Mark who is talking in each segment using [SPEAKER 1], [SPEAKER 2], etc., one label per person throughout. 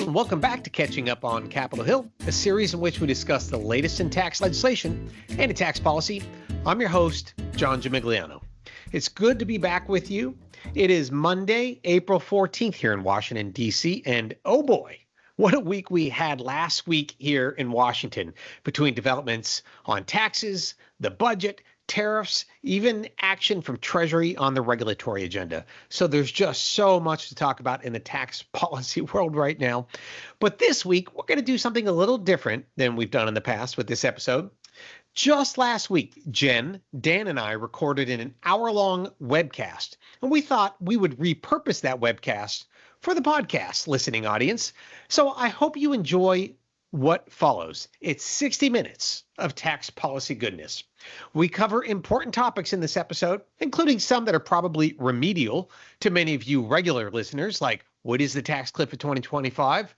[SPEAKER 1] and welcome back to Catching Up on Capitol Hill, a series in which we discuss the latest in tax legislation and in tax policy. I'm your host, John Gimigliano. It's good to be back with you. It is Monday, April 14th here in Washington, D.C., and oh boy, what a week we had last week here in Washington between developments on taxes, the budget, tariffs, even action from Treasury on the regulatory agenda. So there's just so much to talk about in the tax policy world right now. But this week, we're going to do something a little different than we've done in the past with this episode. Just last week, Dan, and I recorded an hour-long webcast, and we thought we would repurpose that webcast for the podcast listening audience. So I hope you enjoy what follows. It's 60 minutes of tax policy goodness. We cover important topics in this episode, including some that are probably remedial to many of you regular listeners, like what is the tax cliff of 2025?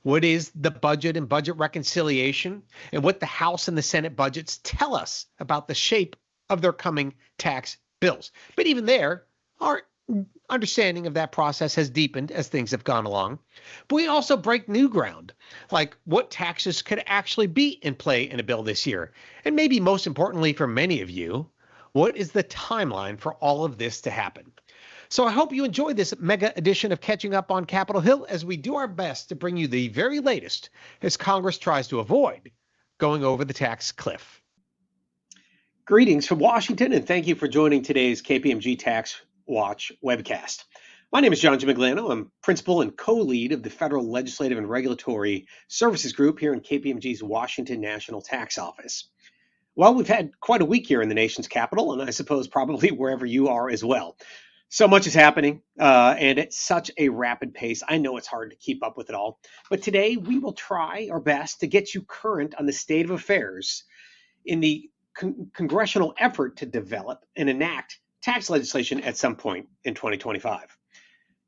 [SPEAKER 1] What is the budget and budget reconciliation? And what the House and the Senate budgets tell us about the shape of their coming tax bills. But even there, our understanding of that process has deepened as things have gone along. But we also break new ground, like what taxes could actually be in play in a bill this year. And maybe most importantly for many of you, what is the timeline for all of this to happen? So I hope you enjoy this mega edition of Catching Up on Capitol Hill as we do our best to bring you the very latest as Congress tries to avoid going over the tax cliff. Greetings from Washington, and thank you for joining today's KPMG Tax Watch webcast. My name is John Gimigliano. I'm principal and co-lead of the Federal Legislative and Regulatory Services Group here in KPMG's Washington National Tax Office. Well, we've had quite a week here in the nation's capital, and I suppose probably wherever you are as well. So much is happening, and at such a rapid pace. I know it's hard to keep up with it all, but today we will try our best to get you current on the state of affairs in the congressional effort to develop and enact tax legislation at some point in 2025.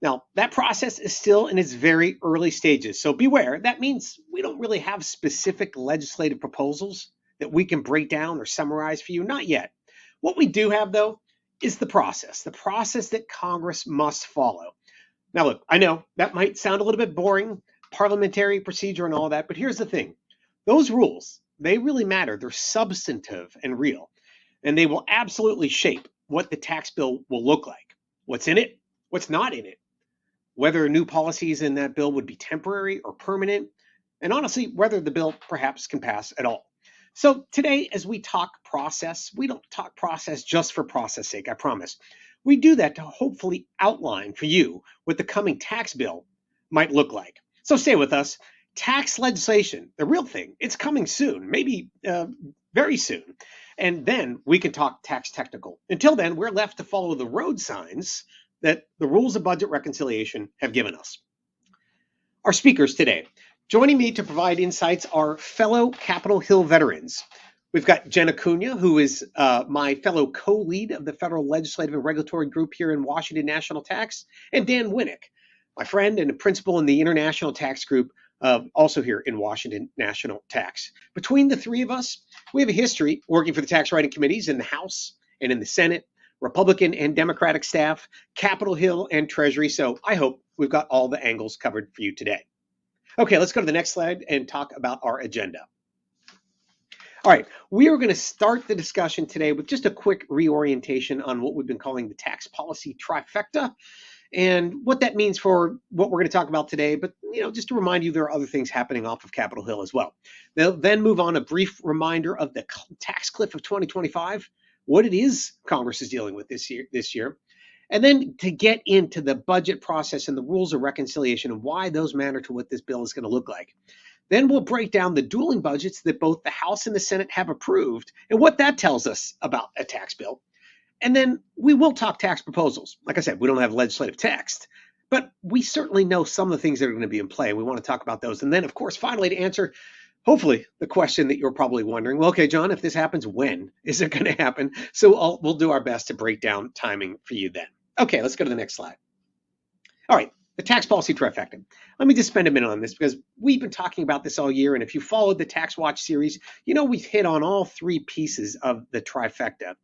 [SPEAKER 1] Now, that process is still in its very early stages, so beware. That means we don't really have specific legislative proposals that we can break down or summarize for you, not yet. What we do have, though, is the process that Congress must follow. Now, look, I know that might sound a little bit boring, parliamentary procedure and all that, but here's the thing. Those rules, they really matter. They're substantive and real, and they will absolutely shape what the tax bill will look like, what's in it, what's not in it, whether new policies in that bill would be temporary or permanent, and honestly, whether the bill perhaps can pass at all. So today, as we talk process, we don't talk process just for process sake, I promise. We do that to hopefully outline for you what the coming tax bill might look like. So stay with us. Tax legislation, the real thing, it's coming soon, maybe very soon. And then we can talk tax technical. Until then, we're left to follow the road signs that the rules of budget reconciliation have given us. Our speakers today, joining me to provide insights are fellow Capitol Hill veterans. We've got Jen Acuna, who is my fellow co-lead of the Federal Legislative and Regulatory Group here in Washington National Tax, and Dan Winnick, my friend and a principal in the International Tax Group, also here in Washington National Tax. Between the three of us, we have a history working for the tax writing committees in the House and in the Senate, Republican and Democratic staff, Capitol Hill and Treasury. So I hope we've got all the angles covered for you today. Okay, let's go to the next slide and talk about our agenda. All right, we are going to start the discussion today with just a quick reorientation on what we've been calling the tax policy trifecta and what that means for what we're going to talk about today. But, just to remind you, there are other things happening off of Capitol Hill as well. They'll then move on a brief reminder of the tax cliff of 2025, what it is Congress is dealing with this year. And then to get into the budget process and the rules of reconciliation and why those matter to what this bill is going to look like. Then we'll break down the dueling budgets that both the House and the Senate have approved and what that tells us about a tax bill. And then we will talk tax proposals. Like I said, we don't have legislative text, but we certainly know some of the things that are going to be in play. We want to talk about those. And then, of course, finally, to answer, hopefully, the question that you're probably wondering, well, okay, John, if this happens, when is it going to happen? So we'll do our best to break down timing for you then. Okay, let's go to the next slide. All right, the tax policy trifecta. Let me just spend a minute on this because we've been talking about this all year. And if you followed the Tax Watch series, we've hit on all three pieces of the trifecta.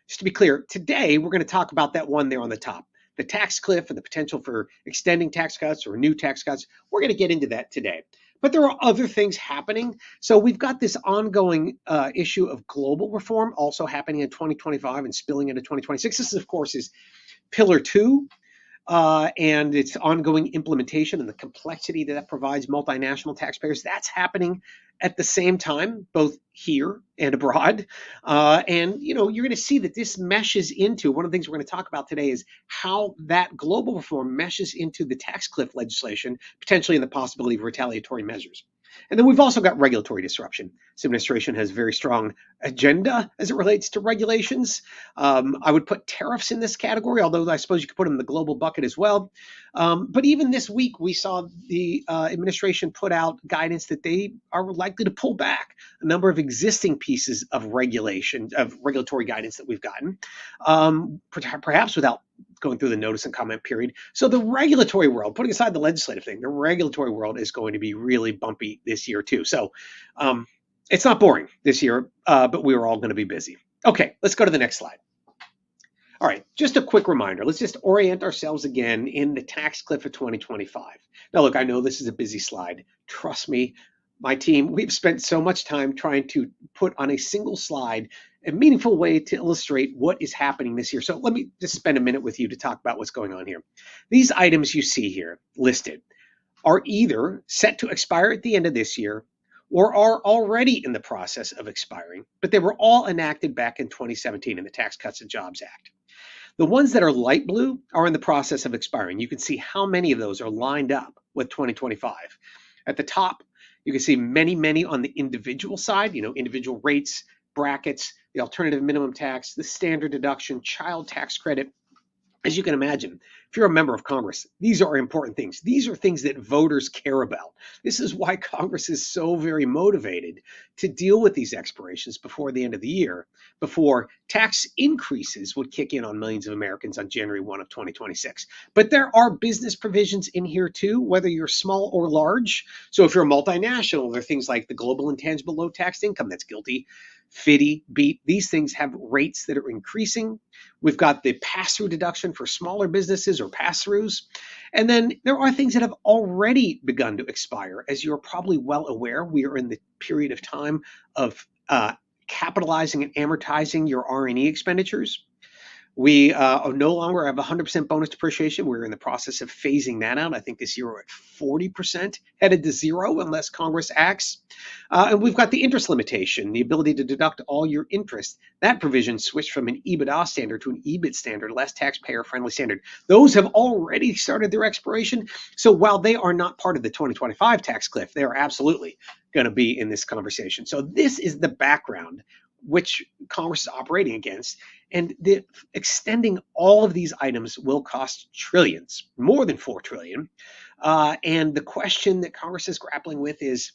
[SPEAKER 1] Just to be clear, today we're going to talk about that one there on the top, the tax cliff and the potential for extending tax cuts or new tax cuts. We're going to get into that today. But there are other things happening. So we've got this ongoing issue of global reform also happening in 2025 and spilling into 2026. This, of course, is Pillar 2. And its ongoing implementation and the complexity that provides multinational taxpayers. That's happening at the same time, both here and abroad. And you're going to see that this meshes into one of the things we're going to talk about today is how that global reform meshes into the tax cliff legislation, potentially in the possibility of retaliatory measures. And then we've also got regulatory disruption. This administration has a very strong agenda as it relates to regulations. I would put tariffs in this category, although I suppose you could put them in the global bucket as well. But even this week, we saw the administration put out guidance that they are likely to pull back a number of existing pieces of regulatory guidance that we've gotten, perhaps without going through the notice and comment period. So the regulatory world, putting aside the legislative thing, the regulatory world is going to be really bumpy this year too. So it's not boring this year, but we are all going to be busy. Okay, let's go to the next slide. All right, just a quick reminder. Let's just orient ourselves again in the tax cliff of 2025. Now, look, I know this is a busy slide. Trust me, my team, we've spent so much time trying to put on a single slide a meaningful way to illustrate what is happening this year. So let me just spend a minute with you to talk about what's going on here. These items you see here listed are either set to expire at the end of this year or are already in the process of expiring, but they were all enacted back in 2017 in the Tax Cuts and Jobs Act. The ones that are light blue are in the process of expiring. You can see how many of those are lined up with 2025. At the top, you can see many on the individual side, individual rates, brackets, the alternative minimum tax, the standard deduction, child tax credit. As you can imagine, if you're a member of Congress, these are important things. These are things that voters care about. This is why Congress is so very motivated to deal with these expirations before the end of the year, before tax increases would kick in on millions of Americans on January 1 of 2026. But there are business provisions in here too, whether you're small or large. So if you're a multinational, there are things like the global intangible low taxed income that's GILTI, FDII, BEAT. These things have rates that are increasing. We've got the pass-through deduction for smaller businesses or pass-throughs. And then there are things that have already begun to expire. As you're probably well aware, we are in the period of time of capitalizing and amortizing your R&E expenditures. We no longer have 100% bonus depreciation. We're in the process of phasing that out. I think this year we're at 40%, headed to zero unless Congress acts. And we've got the interest limitation, the ability to deduct all your interest. That provision switched from an EBITDA standard to an EBIT standard, less taxpayer-friendly standard. Those have already started their expiration. So while they are not part of the 2025 tax cliff, they are absolutely going to be in this conversation. So this is the background which Congress is operating against. And extending all of these items will cost trillions, more than $4 trillion. And the question that Congress is grappling with is,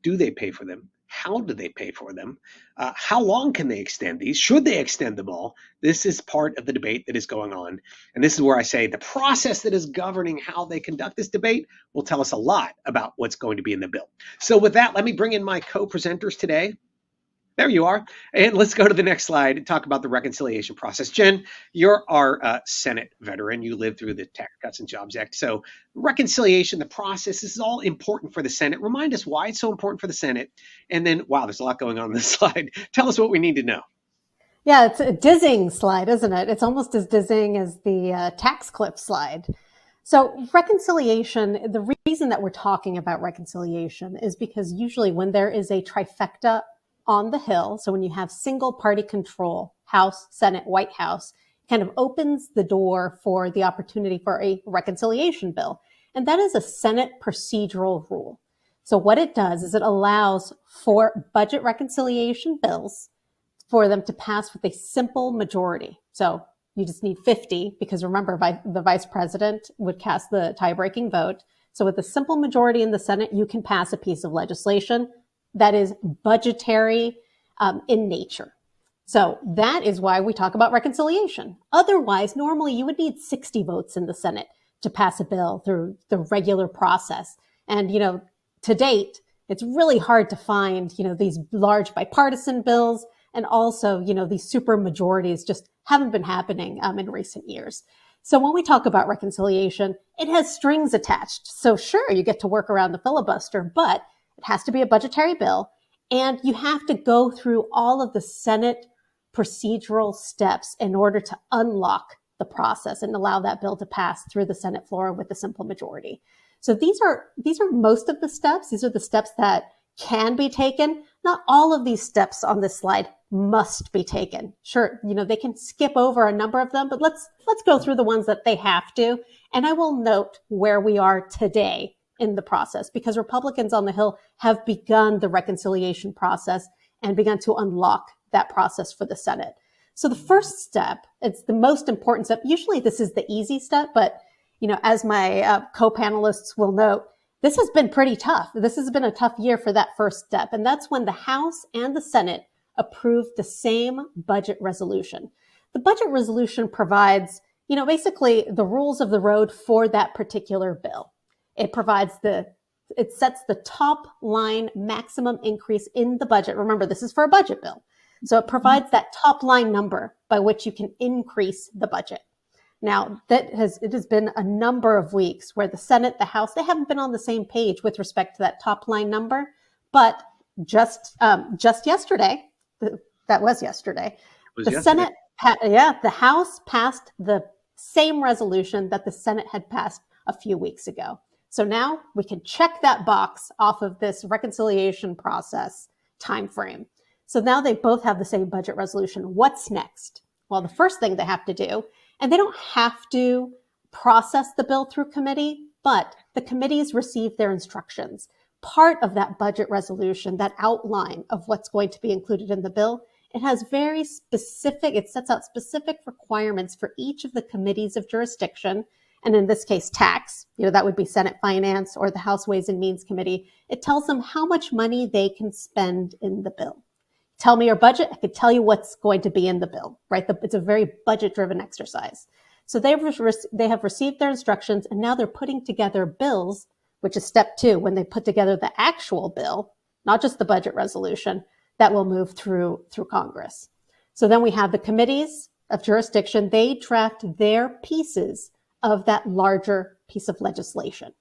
[SPEAKER 1] do they pay for them? How do they pay for them? How long can they extend these? Should they extend them all? This is part of the debate that is going on. And this is where I say the process that is governing how they conduct this debate will tell us a lot about what's going to be in the bill. So with that, let me bring in my co-presenters today. There you are. And let's go to the next slide and talk about the reconciliation process. Jen, you're our Senate veteran. You lived through the Tax Cuts and Jobs Act. So reconciliation, the process, this is all important for the Senate. Remind us why it's so important for the Senate. And then, wow, there's a lot going on this slide. Tell us what we need to know.
[SPEAKER 2] Yeah, it's a dizzying slide, isn't it? It's almost as dizzying as the tax cliff slide. So reconciliation, the reason that we're talking about reconciliation is because usually when there is a trifecta on the Hill, so when you have single party control, House, Senate, White House, kind of opens the door for the opportunity for a reconciliation bill. And that is a Senate procedural rule. So what it does is it allows for budget reconciliation bills for them to pass with a simple majority. So you just need 50 because remember, the vice president would cast the tie-breaking vote. So with a simple majority in the Senate, you can pass a piece of legislation that is budgetary in nature. So that is why we talk about reconciliation. Otherwise, normally you would need 60 votes in the Senate to pass a bill through the regular process. And, to date, it's really hard to find, these large bipartisan bills. And also, these super majorities just haven't been happening in recent years. So when we talk about reconciliation, it has strings attached. So sure, you get to work around the filibuster, but it has to be a budgetary bill, and you have to go through all of the Senate procedural steps in order to unlock the process and allow that bill to pass through the Senate floor with a simple majority. So these are most of the steps. These are the steps that can be taken. Not all of these steps on this slide must be taken. Sure, they can skip over a number of them, but let's go through the ones that they have to. And I will note where we are today in the process, because Republicans on the Hill have begun the reconciliation process and begun to unlock that process for the Senate. So the first step, it's the most important step. Usually this is the easy step, but as my co-panelists will note, this has been pretty tough. This has been a tough year for that first step. And that's when the House and the Senate approved the same budget resolution. The budget resolution provides, basically the rules of the road for that particular bill. It sets the top line maximum increase in the budget. Remember, this is for a budget bill. So it provides that top line number by which you can increase the budget. Now, it has been a number of weeks where the Senate, the House, they haven't been on the same page with respect to that top line number. But just yesterday, that was yesterday, Senate, the House passed the same resolution that the Senate had passed a few weeks ago. So now we can check that box off of this reconciliation process timeframe. So now they both have the same budget resolution. What's next? Well, the first thing they have to do, and they don't have to process the bill through committee, but the committees receive their instructions. Part of that budget resolution, that outline of what's going to be included in the bill, it sets out specific requirements for each of the committees of jurisdiction. And in this case, tax, that would be Senate Finance or the House Ways and Means Committee. It tells them how much money they can spend in the bill. Tell me your budget, I could tell you what's going to be in the bill, right? It's a very budget-driven exercise. So they have received their instructions, and now they're putting together bills, which is step 2, when they put together the actual bill, not just the budget resolution, that will move through Congress. So then we have the committees of jurisdiction. They draft their pieces of that larger piece of legislation.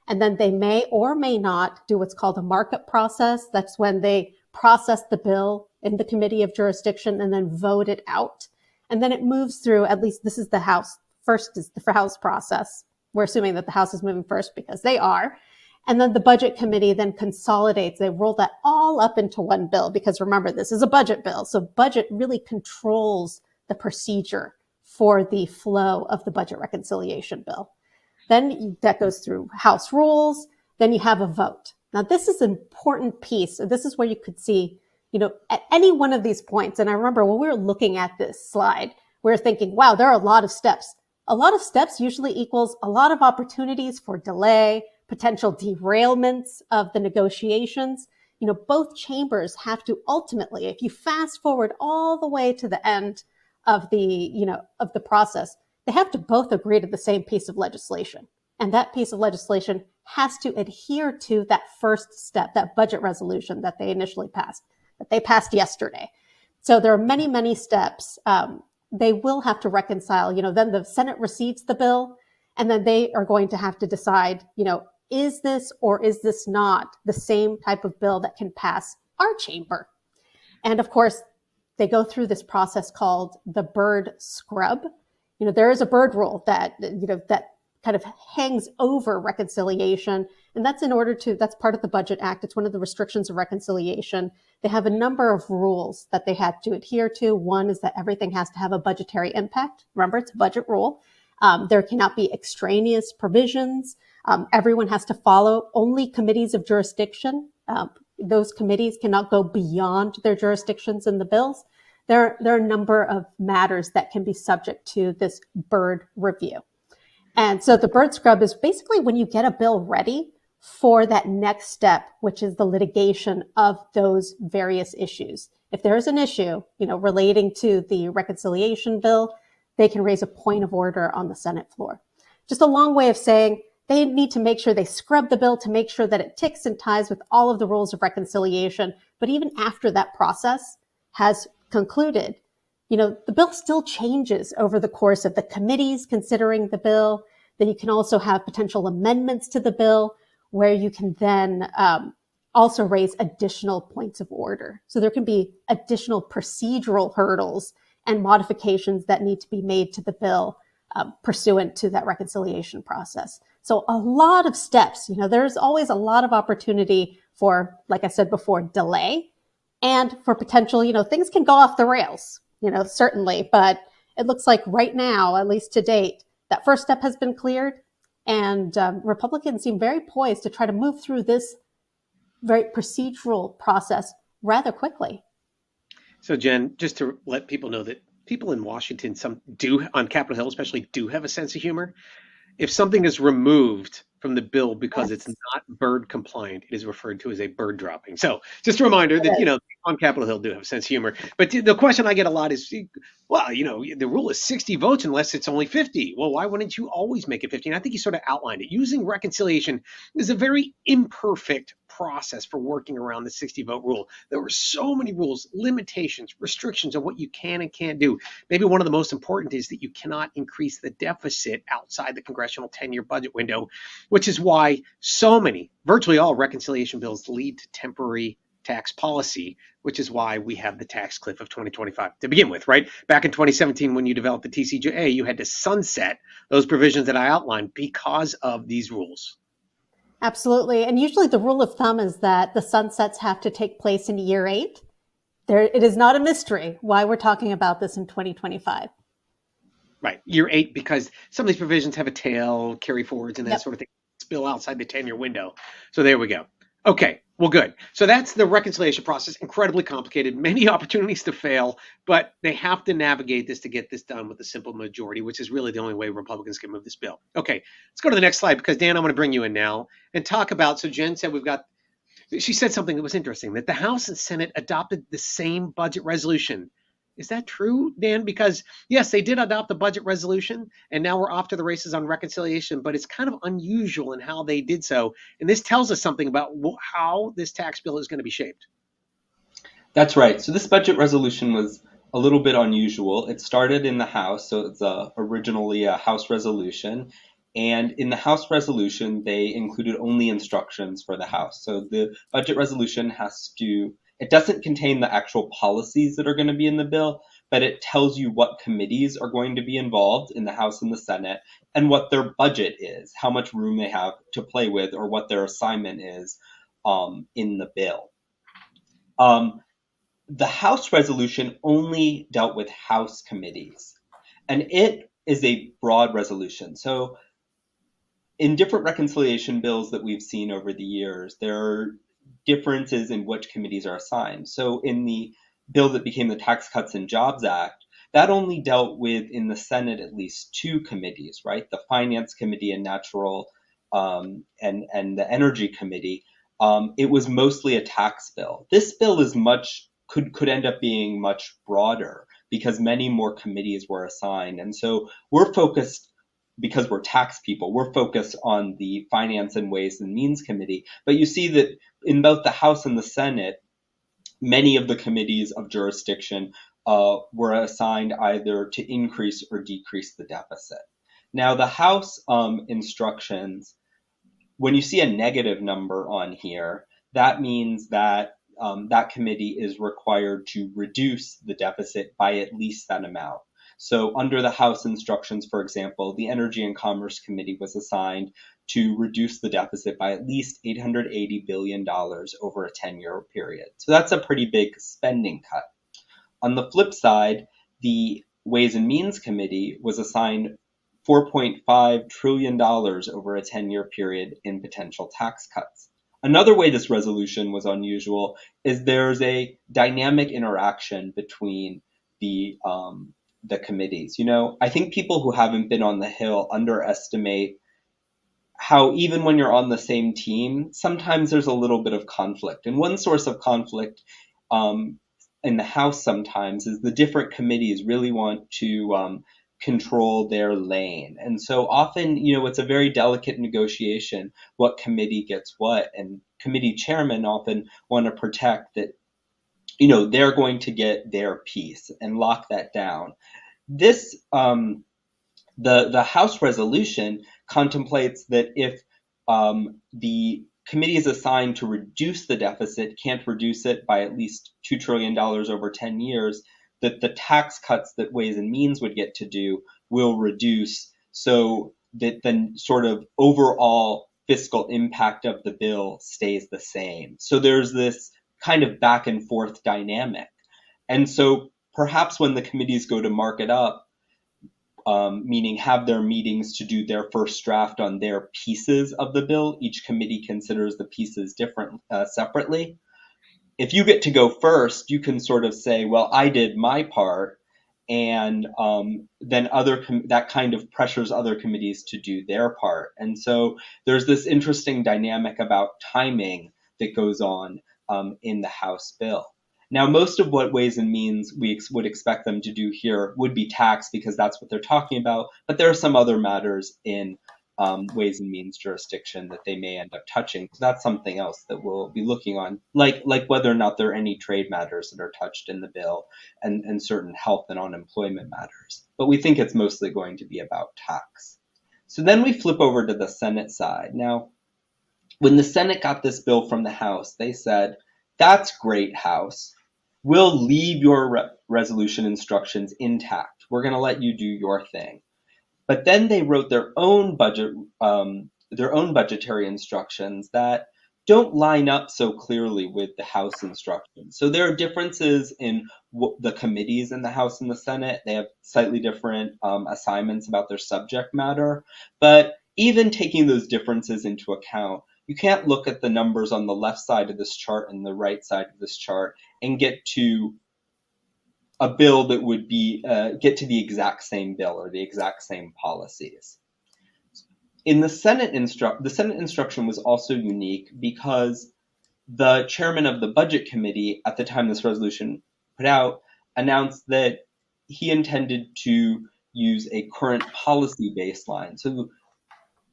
[SPEAKER 2] And then they may or may not do what's called a markup process. That's when they process the bill in the committee of jurisdiction and then vote it out. And then it moves through, at least this is the House. First is the House process. We're assuming that the House is moving first because they are. And then the budget committee then consolidates. They roll that all up into one bill because remember, this is a budget bill. So budget really controls the procedure for the flow of the budget reconciliation bill. Then that goes through House rules. Then you have a vote. Now, this is an important piece. This is where you could see, at any one of these points. And I remember when we were looking at this slide, we were thinking, wow, there are a lot of steps. A lot of steps usually equals a lot of opportunities for delay, potential derailments of the negotiations. Both chambers have to ultimately, if you fast forward all the way to the end of the process, they have to both agree to the same piece of legislation. And that piece of legislation has to adhere to that first step, that budget resolution that they initially passed, that they passed yesterday. So there are many, many steps. They will have to reconcile, then the Senate receives the bill, and then they are going to have to decide, is this or is this not the same type of bill that can pass our chamber? And of course, they go through this process called the Byrd scrub. There is a Byrd rule that kind of hangs over reconciliation. And that's that's part of the Budget Act. It's one of the restrictions of reconciliation. They have a number of rules that they have to adhere to. One is that everything has to have a budgetary impact. Remember, it's a budget rule. There cannot be extraneous provisions. Everyone has to follow only committees of jurisdiction. Those committees cannot go beyond their jurisdictions in the bills. There are a number of matters that can be subject to this Byrd review. And so the Byrd scrub is basically when you get a bill ready for that next step, which is the litigation of those various issues. If there is an issue, relating to the reconciliation bill, they can raise a point of order on the Senate floor. Just a long way of saying they need to make sure they scrub the bill to make sure that it ticks and ties with all of the rules of reconciliation. But even after that process has concluded, the bill still changes over the course of the committees considering the bill. Then you can also have potential amendments to the bill where you can then also raise additional points of order. So there can be additional procedural hurdles and modifications that need to be made to the bill pursuant to that reconciliation process. So a lot of steps, there's always a lot of opportunity for, like I said before, delay and for potential, things can go off the rails, certainly. But it looks like right now, at least to date, that first step has been cleared. And Republicans seem very poised to try to move through this very procedural process rather quickly.
[SPEAKER 1] So, Jen, just to let people know that people in Washington, some do on Capitol Hill especially, do have a sense of humor. If something is removed from the bill because it's not bird compliant, it is referred to as a bird dropping. So just a reminder that, on Capitol Hill do have a sense of humor. But the question I get a lot is, well, the rule is 60 votes unless it's only 50. Well, why wouldn't you always make it 50? And I think you sort of outlined it. Using reconciliation is a very imperfect process for working around the 60 vote rule. There were so many rules, limitations, restrictions on what you can and can't do. Maybe one of the most important is that you cannot increase the deficit outside the congressional 10-year budget window, which is why so many, virtually all reconciliation bills lead to temporary tax policy, which is why we have the tax cliff of 2025 to begin with, right? Back in 2017, when you developed the TCJA, you had to sunset those provisions that I outlined because of these rules.
[SPEAKER 2] Absolutely. And usually the rule of thumb is that the sunsets have to take place in year 8. It is not a mystery why we're talking about this in 2025.
[SPEAKER 1] Right. Year 8, because some of these provisions have a tail, carry forwards, and that sort of thing, spill outside the 10-year window. So there we go. Okay, well, good. So that's the reconciliation process. Incredibly complicated, many opportunities to fail, but they have to navigate this to get this done with a simple majority, which is really the only way Republicans can move this bill. Okay, let's go to the next slide because, Dan, I'm going to bring you in now and talk about, so Jen said she said something that was interesting, that the House and Senate adopted the same budget resolution. Is that true, Dan? Because, yes, they did adopt the budget resolution, and now we're off to the races on reconciliation, but it's kind of unusual in how they did so. And this tells us something about how this tax bill is going to be shaped.
[SPEAKER 3] That's right. So this budget resolution was a little bit unusual. It started in the House, so it's originally a House resolution. And in the House resolution, they included only instructions for the House. So the budget resolution it doesn't contain the actual policies that are going to be in the bill, but it tells you what committees are going to be involved in the House and the Senate and what their budget is, how much room they have to play with, or what their assignment is in the bill. The House resolution only dealt with House committees, and it is a broad resolution. So in different reconciliation bills that we've seen over the years, there are differences in which committees are assigned. So in the bill that became the Tax Cuts and Jobs Act, that only dealt with, in the Senate, at least 2 committees, right? The Finance Committee and Natural and the Energy Committee. It was mostly a tax bill. This bill is could end up being much broader because many more committees were assigned. And so we're focused, because we're tax people, we're focused on the Finance and Ways and Means Committee. But you see that in both the House and the Senate, many of the committees of jurisdiction were assigned either to increase or decrease the deficit. Now, the House instructions, when you see a negative number on here, that means that that committee is required to reduce the deficit by at least that amount. So under the House instructions, for example, the Energy and Commerce Committee was assigned to reduce the deficit by at least $880 billion over a 10-year period. So that's a pretty big spending cut. On the flip side, the Ways and Means Committee was assigned $4.5 trillion over a 10-year period in potential tax cuts. Another way this resolution was unusual is there's a dynamic interaction between the committees. I think people who haven't been on the Hill underestimate how even when you're on the same team, sometimes there's a little bit of conflict. And one source of conflict in the House sometimes is the different committees really want to control their lane. And so often, it's a very delicate negotiation, what committee gets what. And committee chairmen often want to protect that they're going to get their piece and lock that down. This the House resolution contemplates that if the committee is assigned to reduce the deficit, can't reduce it by at least $2 trillion over 10 years, that the tax cuts that Ways and Means would get to do will reduce, so that the sort of overall fiscal impact of the bill stays the same. So there's this kind of back and forth dynamic. And so perhaps when the committees go to mark it up, meaning have their meetings to do their first draft on their pieces of the bill, each committee considers the pieces separately. If you get to go first, you can sort of say, well, I did my part, and then that kind of pressures other committees to do their part. And so there's this interesting dynamic about timing that goes on in the House bill. Now, most of what Ways and Means we would expect them to do here would be tax, because that's what they're talking about, but there are some other matters in Ways and Means jurisdiction that they may end up touching. So that's something else that we'll be looking on, like whether or not there are any trade matters that are touched in the bill, and certain health and unemployment matters. But we think it's mostly going to be about tax. So then we flip over to the Senate side. Now, when the Senate got this bill from the House, they said, that's great, House. We'll leave your resolution instructions intact. We're going to let you do your thing. But then they wrote their own budgetary instructions that don't line up so clearly with the House instructions. So there are differences in the committees in the House and the Senate. They have slightly different assignments about their subject matter. But even taking those differences into account, you can't look at the numbers on the left side of this chart and the right side of this chart and get to a bill that would be get to the exact same bill or the exact same policies. In the Senate instruction was also unique because the chairman of the Budget Committee at the time this resolution put out announced that he intended to use a current policy baseline. So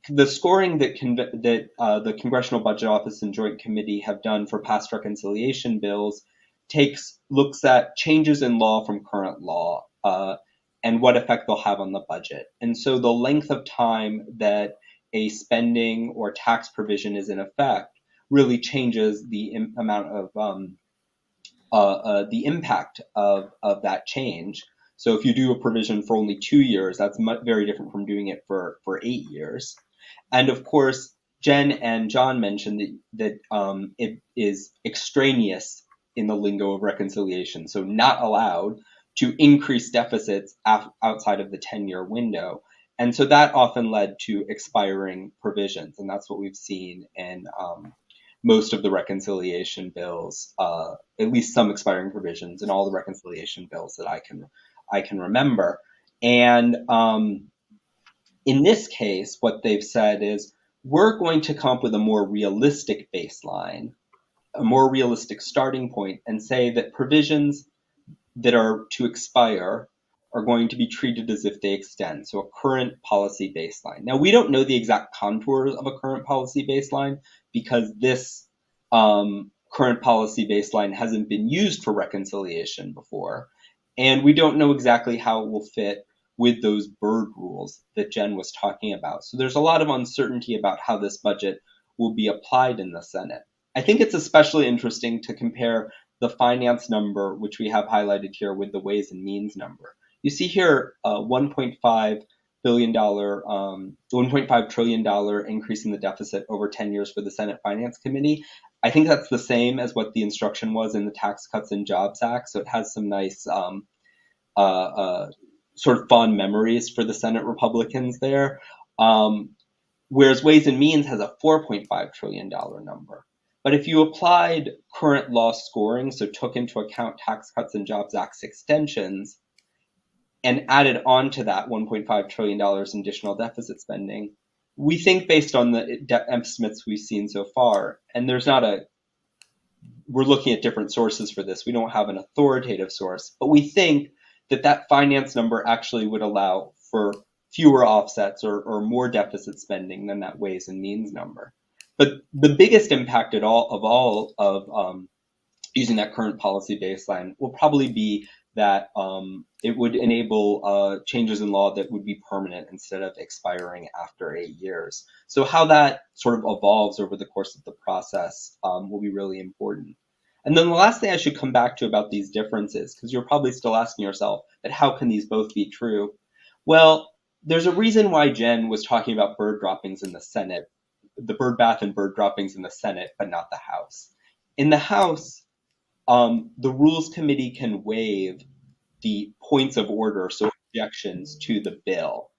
[SPEAKER 3] the scoring that the Congressional Budget Office and Joint Committee have done for past reconciliation bills looks at changes in law from current law and what effect they'll have on the budget. And so the length of time that a spending or tax provision is in effect really changes the amount of the impact of that change. So if you do a provision for only 2 years, that's very different from doing it for 8 years. And of course, Jen and John mentioned that it is extraneous in the lingo of reconciliation, so not allowed to increase deficits outside of the 10-year window. And so that often led to expiring provisions, and that's what we've seen in most of the reconciliation bills, at least some expiring provisions in all the reconciliation bills that I can remember. And in this case, what they've said is, we're going to come up with a more realistic baseline, a more realistic starting point, and say that provisions that are to expire are going to be treated as if they extend, so a current policy baseline. Now, we don't know the exact contours of a current policy baseline because this current policy baseline hasn't been used for reconciliation before, and we don't know exactly how it will fit with those bird rules that Jen was talking about. So there's a lot of uncertainty about how this budget will be applied in the Senate. I think it's especially interesting to compare the finance number, which we have highlighted here, with the Ways and Means number. You see here a $1.5 trillion increase in the deficit over 10 years for the Senate Finance Committee. I think that's the same as what the instruction was in the Tax Cuts and Jobs Act. So it has some nice sort of fond memories for the Senate Republicans there. Whereas Ways and Means has a $4.5 trillion number. But if you applied current law scoring, so took into account Tax Cuts and Jobs Act extensions, and added on to that $1.5 trillion in additional deficit spending, we think, based on the estimates we've seen so far, and we're looking at different sources for this, we don't have an authoritative source, but we think that finance number actually would allow for fewer offsets or more deficit spending than that Ways and Means number. But the biggest impact of using that current policy baseline, will probably be that it would enable changes in law that would be permanent instead of expiring after 8 years. So how that sort of evolves over the course of the process will be really important. And then the last thing I should come back to about these differences, because you're probably still asking yourself that how can these both be true? Well, there's a reason why Jen was talking about bird droppings in the Senate, the bird bath and bird droppings in the Senate, but not the House. In the House, the Rules Committee can waive the points of order, so objections to the bill.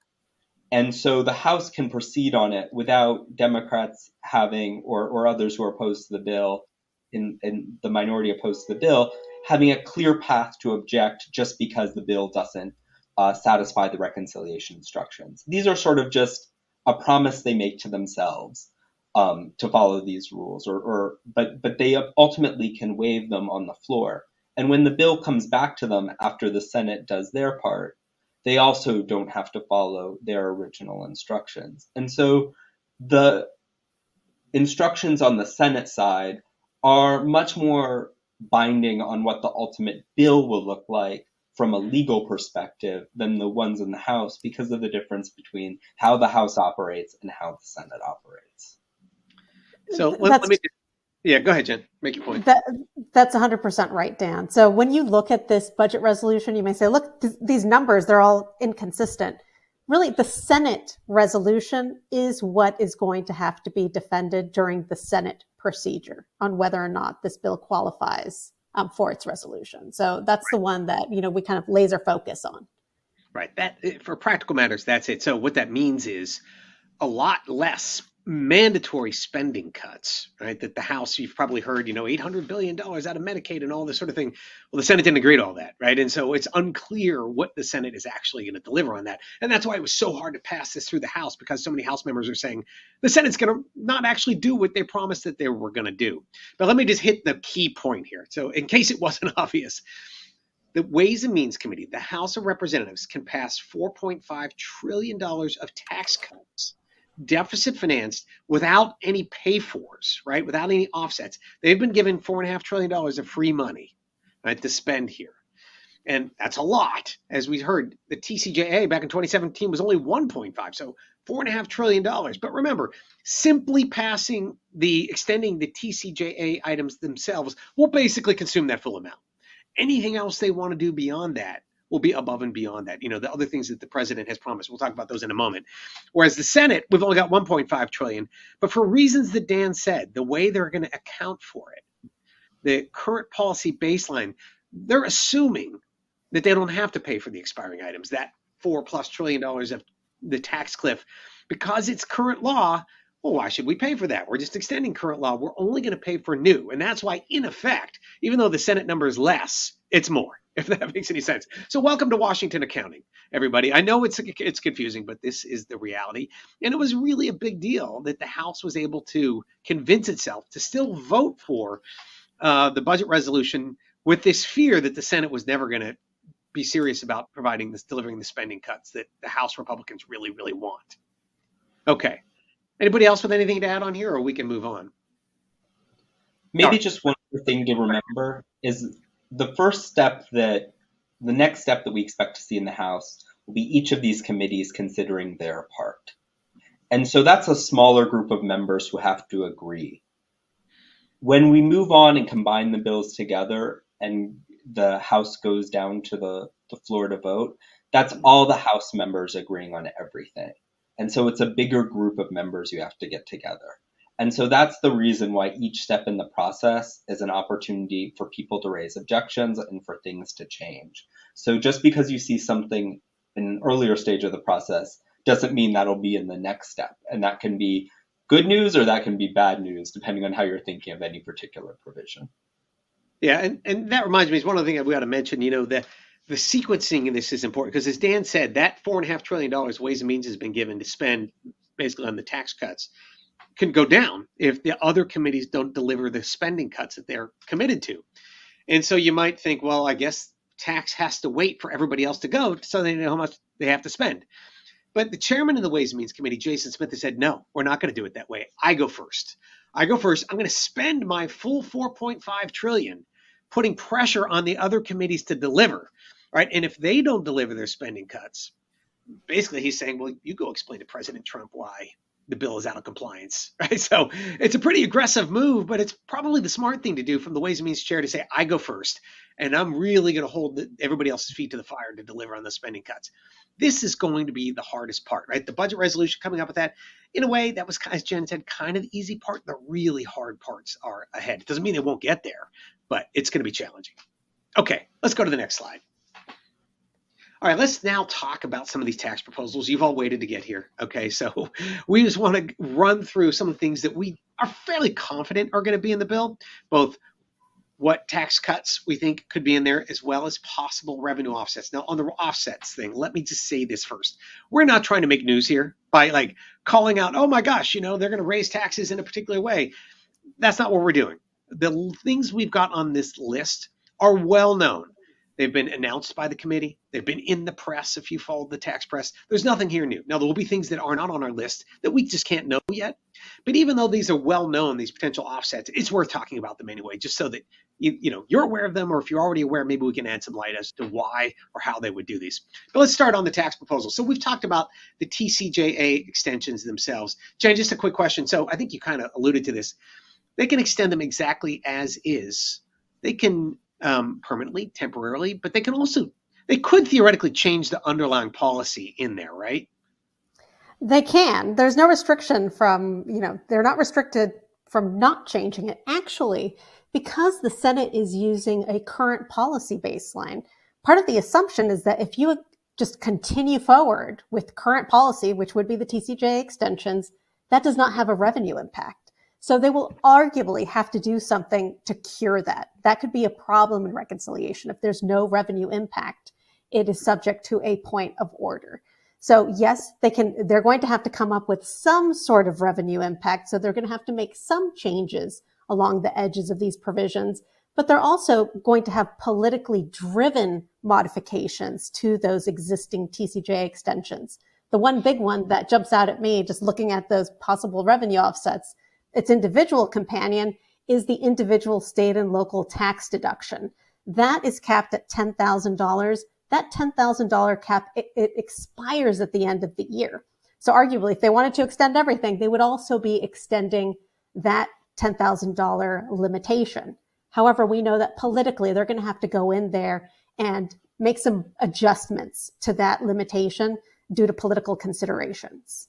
[SPEAKER 3] And so the House can proceed on it without Democrats having, or others who are opposed to the bill, in the minority opposed to the bill, having a clear path to object just because the bill doesn't satisfy the reconciliation instructions. These are sort of just a promise they make to themselves to follow these rules, but they ultimately can waive them on the floor. And when the bill comes back to them after the Senate does their part, they also don't have to follow their original instructions. And so the instructions on the Senate side are much more binding on what the ultimate bill will look like from a legal perspective than the ones in the House, because of the difference between how the House operates and how the Senate operates.
[SPEAKER 1] So let me, yeah, go ahead, Jen, make your point.
[SPEAKER 2] That's 100% right, Dan. So when you look at this budget resolution, you may say, look, these numbers, they're all inconsistent. Really, the Senate resolution is what is going to have to be defended during the Senate procedure on whether or not this bill qualifies for its resolution. So that's the one that, we kind of laser focus on.
[SPEAKER 1] Right. That, for practical matters, that's it. So what that means is a lot less mandatory spending cuts, right? That the House, you've probably heard, $800 billion out of Medicaid and all this sort of thing. Well, the Senate didn't agree to all that, right? And so it's unclear what the Senate is actually going to deliver on that. And that's why it was so hard to pass this through the House, because so many House members are saying the Senate's going to not actually do what they promised that they were going to do. But let me just hit the key point here. So in case it wasn't obvious, the Ways and Means Committee, the House of Representatives, can pass $4.5 trillion of tax cuts, deficit financed, without any pay-fors, right? Without any offsets. They've been given $4.5 trillion of free money, right, to spend here. And that's a lot. As we heard, the TCJA back in 2017 was only 1.5, so $4.5 trillion. But remember, simply extending the TCJA items themselves will basically consume that full amount. Anything else they want to do beyond that will be above and beyond that. The other things that the president has promised. We'll talk about those in a moment. Whereas the Senate, we've only got 1.5 trillion, but for reasons that Dan said, the way they're going to account for it, the current policy baseline, they're assuming that they don't have to pay for the expiring items, that $4+ trillion of the tax cliff, because it's current law. Well, why should we pay for that? We're just extending current law. We're only going to pay for new. And that's why, in effect, even though the Senate number is less, it's more, if that makes any sense. So welcome to Washington accounting, everybody. I know it's confusing, but this is the reality. And it was really a big deal that the House was able to convince itself to still vote for the budget resolution with this fear that the Senate was never going to be serious about delivering the spending cuts that the House Republicans really, really want. Okay. Anybody else with anything to add on here, or we can move on?
[SPEAKER 3] Maybe just one other thing to remember is the next step that we expect to see in the House will be each of these committees considering their part. And so that's a smaller group of members who have to agree. When we move on and combine the bills together and the House goes down to the floor to vote, that's all the House members agreeing on everything. And so it's a bigger group of members you have to get together. And so that's the reason why each step in the process is an opportunity for people to raise objections and for things to change. So just because you see something in an earlier stage of the process doesn't mean that'll be in the next step. And that can be good news or that can be bad news, depending on how you're thinking of any particular provision.
[SPEAKER 1] Yeah, and that reminds me, is one of the things we ought to mention, the sequencing in this is important, because as Dan said, that $4.5 trillion Ways and Means has been given to spend basically on the tax cuts can go down if the other committees don't deliver the spending cuts that they're committed to. And so you might think, well, I guess tax has to wait for everybody else to go so they know how much they have to spend. But the chairman of the Ways and Means Committee, Jason Smith, has said, no, we're not going to do it that way. I go first. I'm going to spend my full $4.5 trillion. putting pressure on the other committees to deliver, right? And if they don't deliver their spending cuts, basically he's saying, well, you go explain to President Trump why the bill is out of compliance, right? So it's a pretty aggressive move, but it's probably the smart thing to do from the Ways and Means chair to say, I go first, and I'm really going to hold everybody else's feet to the fire to deliver on the spending cuts. This is going to be the hardest part, right? The budget resolution coming up with that, in a way, that was, as Jen said, kind of the easy part. The really hard parts are ahead. It doesn't mean they won't get there, but it's going to be challenging. Okay, let's go to the next slide. All right, let's now talk about some of these tax proposals. You've all waited to get here. Okay, so we just want to run through some of the things that we are fairly confident are going to be in the bill, both what tax cuts we think could be in there, as well as possible revenue offsets. Now, on the offsets thing, let me just say this first. We're not trying to make news here by like calling out, oh my gosh, they're going to raise taxes in a particular way. That's not what we're doing. The things we've got on this list are well known. They've been announced by the committee. They've been in the press if you followed the tax press. There's nothing here new. Now, there will be things that are not on our list that we just can't know yet. But even though these are well known, these potential offsets, it's worth talking about them anyway, just so that you're aware of them, or if you're already aware, maybe we can add some light as to why or how they would do these. But let's start on the tax proposal. So we've talked about the TCJA extensions themselves. Jen, just a quick question. So I think you kind of alluded to this. They can extend them exactly as is. They can permanently, temporarily, but they could theoretically change the underlying policy in there, right?
[SPEAKER 2] They can. There's no restriction from, they're not restricted from not changing it. Actually, because the Senate is using a current policy baseline, part of the assumption is that if you just continue forward with current policy, which would be the TCJA extensions, that does not have a revenue impact. So they will arguably have to do something to cure that. That could be a problem in reconciliation. If there's no revenue impact, it is subject to a point of order. So yes, they're going to have to come up with some sort of revenue impact. So they're going to have to make some changes along the edges of these provisions, but they're also going to have politically driven modifications to those existing TCJA extensions. The one big one that jumps out at me, just looking at those possible revenue offsets, its individual companion is the individual state and local tax deduction. That is capped at $10,000. That $10,000 cap, it expires at the end of the year. So arguably, if they wanted to extend everything, they would also be extending that $10,000 limitation. However, we know that politically, they're going to have to go in there and make some adjustments to that limitation due to political considerations.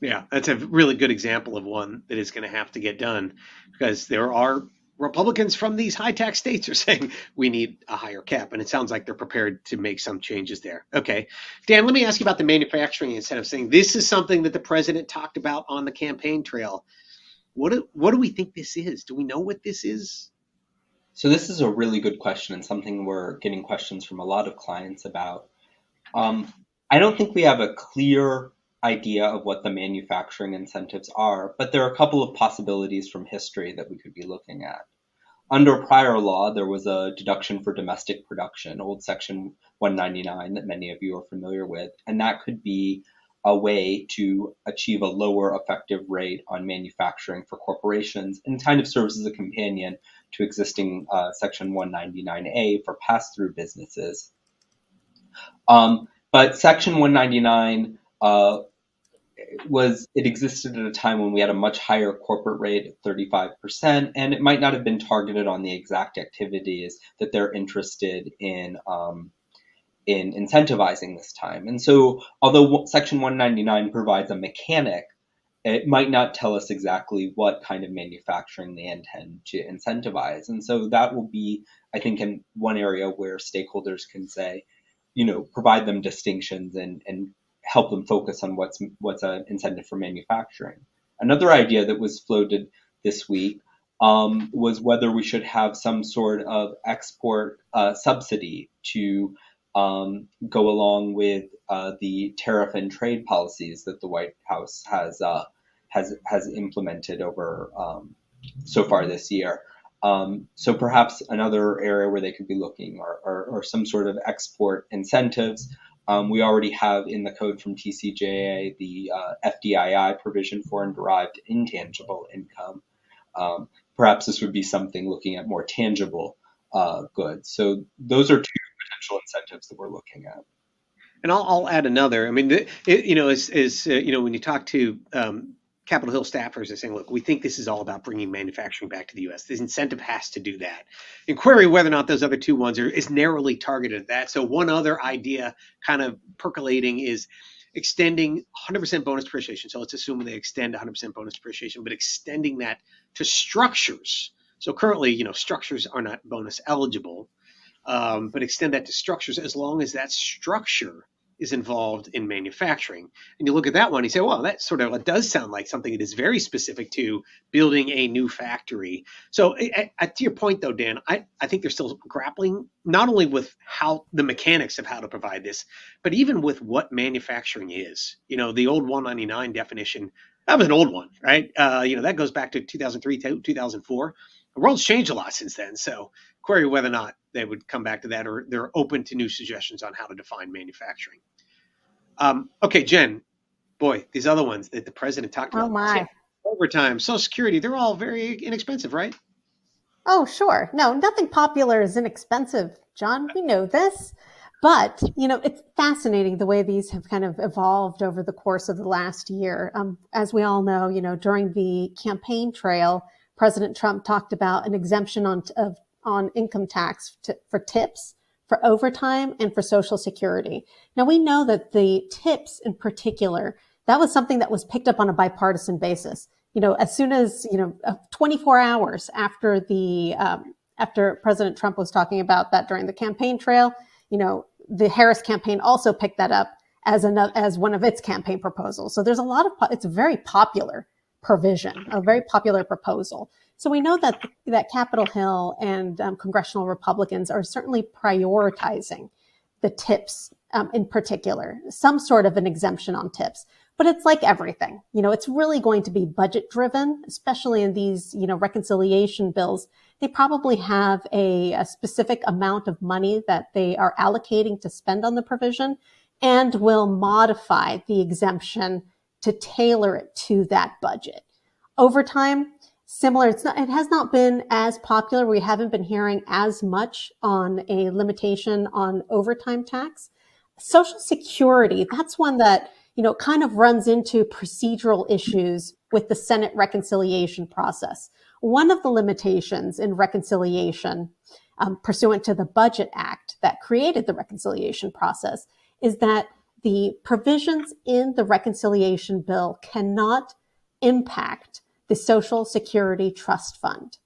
[SPEAKER 1] Yeah, that's a really good example of one that is going to have to get done, because there are Republicans from these high tax states are saying we need a higher cap, and it sounds like they're prepared to make some changes there. Okay, Dan, let me ask you about the manufacturing incentive thing. This is something that the president talked about on the campaign trail. What do we think this is? Do we know what this is?
[SPEAKER 3] So this is a really good question, and something we're getting questions from a lot of clients about. I don't think we have a clear idea of what the manufacturing incentives are, but there are a couple of possibilities from history that we could be looking at. Under prior law, there was a deduction for domestic production, old Section 199 that many of you are familiar with, and that could be a way to achieve a lower effective rate on manufacturing for corporations, and kind of serves as a companion to existing Section 199A for pass-through businesses. But Section 199 existed at a time when we had a much higher corporate rate of 35%, and it might not have been targeted on the exact activities that they're interested in incentivizing this time. And so, although Section 199 provides a mechanic, it might not tell us exactly what kind of manufacturing they intend to incentivize. And so that will be, I think, in one area where stakeholders can say, provide them distinctions and help them focus on what's an incentive for manufacturing. Another idea that was floated this week was whether we should have some sort of export subsidy to go along with the tariff and trade policies that the White House has implemented over so far this year. So perhaps another area where they could be looking are some sort of export incentives. We already have in the code from TCJA the FDII provision, foreign derived intangible income. Perhaps this would be something looking at more tangible goods. So those are two potential incentives that we're looking at.
[SPEAKER 1] And I'll add another. I mean, when you talk to Capitol Hill staffers, they're saying, look, we think this is all about bringing manufacturing back to the U.S. This incentive has to do that. Inquiry whether or not those other two ones is narrowly targeted at that. So one other idea kind of percolating is extending 100% bonus depreciation. So let's assume they extend 100% bonus depreciation, but extending that to structures. So currently, structures are not bonus eligible, but extend that to structures as long as that structure is involved in manufacturing. And you look at that one, you say, well, that sort of does sound like something that is very specific to building a new factory. So to your point, though, Dan, I think they're still grappling not only with how the mechanics of how to provide this, but even with what manufacturing is. The old 199 definition, that was an old one, right? That goes back to 2003 to 2004. The world's changed a lot since then. So query whether or not they would come back to that, or they're open to new suggestions on how to define manufacturing. Okay, Jen, boy, these other ones that the president talked about,
[SPEAKER 2] Oh my.
[SPEAKER 1] overtime, Social Security, they're all very inexpensive, right?
[SPEAKER 2] Oh, sure. No, nothing popular is inexpensive, John. We know this. But, it's fascinating the way these have kind of evolved over the course of the last year. As we all know, during the campaign trail, President Trump talked about an exemption on income tax for tips, for overtime, and for Social Security. Now, we know that the tips in particular, that was something that was picked up on a bipartisan basis. As soon as, 24 hours after after President Trump was talking about that during the campaign trail, the Harris campaign also picked that up as one of its campaign proposals. So there's it's a very popular provision, a very popular proposal. So we know that Capitol Hill and congressional Republicans are certainly prioritizing the tips in particular, some sort of an exemption on tips. But it's like everything, it's really going to be budget driven, especially in these, reconciliation bills. They probably have a specific amount of money that they are allocating to spend on the provision and will modify the exemption to tailor it to that budget. Overtime, similar. It has not been as popular. We haven't been hearing as much on a limitation on overtime tax. Social Security, that's one that, kind of runs into procedural issues with the Senate reconciliation process. One of the limitations in reconciliation, pursuant to the Budget Act that created the reconciliation process, is that the provisions in the reconciliation bill cannot impact the Social Security Trust Fund.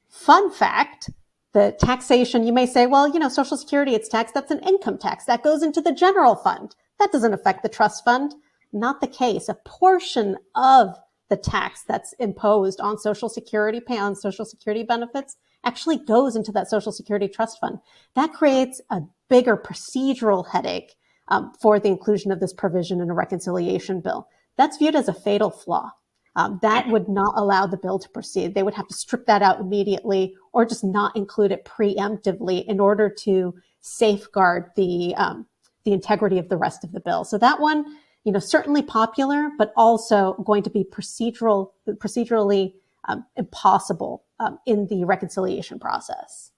[SPEAKER 2] Fun fact, the taxation, you may say, well, Social Security, it's tax, that's an income tax. That goes into the general fund. That doesn't affect the trust fund. Not the case. A portion of the tax that's imposed on Social Security, pay on Social Security benefits, actually goes into that Social Security Trust Fund. That creates a bigger procedural headache for the inclusion of this provision in a reconciliation bill. That's viewed as a fatal flaw. That would not allow the bill to proceed. They would have to strip that out immediately or just not include it preemptively in order to safeguard the integrity of the rest of the bill. So that one, certainly popular, but also going to be procedurally impossible in the reconciliation process.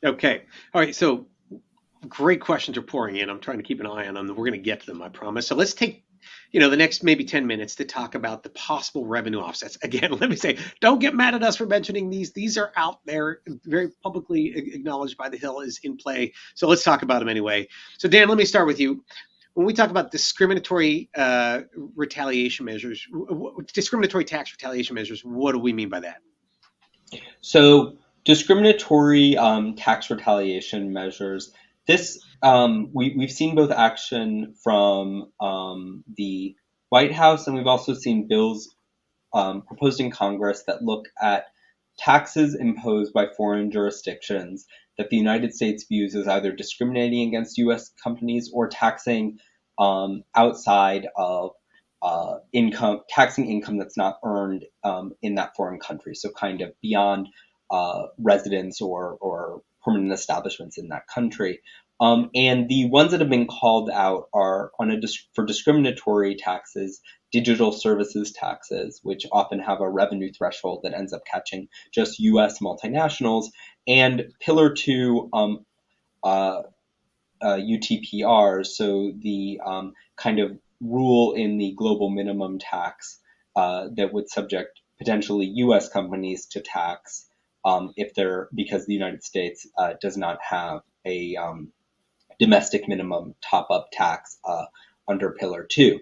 [SPEAKER 1] Okay. All right. So great questions are pouring in. I'm trying to keep an eye on them. We're going to get to them, I promise. So let's take the next maybe 10 minutes to talk about the possible revenue offsets. Again, let me say, don't get mad at us for mentioning these. These are out there, very publicly acknowledged by the Hill is in play. So let's talk about them anyway. So Dan, let me start with you. When we talk about discriminatory retaliation measures, discriminatory tax retaliation measures, what do we mean by that?
[SPEAKER 3] So discriminatory tax retaliation measures, this we've seen both action from the White House, and we've also seen bills proposed in Congress that look at taxes imposed by foreign jurisdictions that the United States views as either discriminating against U.S. companies or taxing outside of taxing income that's not earned in that foreign country. So kind of beyond residence or permanent establishments in that country. And the ones that have been called out are for discriminatory taxes, digital services taxes, which often have a revenue threshold that ends up catching just U.S. multinationals, and Pillar 2 UTPRs, so the kind of rule in the global minimum tax that would subject potentially U.S. companies to tax because the United States does not have a domestic minimum top-up tax under Pillar 2.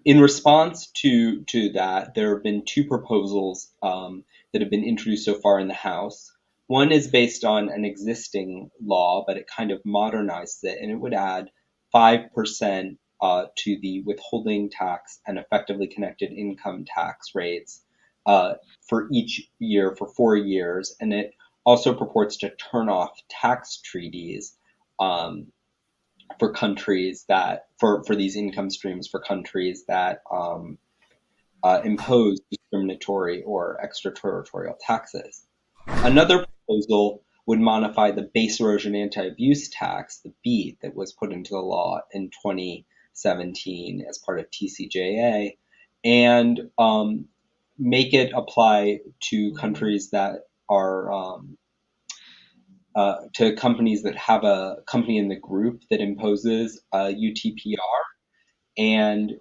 [SPEAKER 3] In response to that, there have been two proposals that have been introduced so far in the House. One is based on an existing law, but it kind of modernized it, and it would add 5% to the withholding tax and effectively connected income tax rates for each year for 4 years. And it also purports to turn off tax treaties for countries that, for these income streams for countries that impose discriminatory or extraterritorial taxes. Another proposal would modify the base erosion anti-abuse tax, the BEAT, that was put into the law in 2017 as part of TCJA, and make it apply to countries that are to companies that have a company in the group that imposes UTPR. And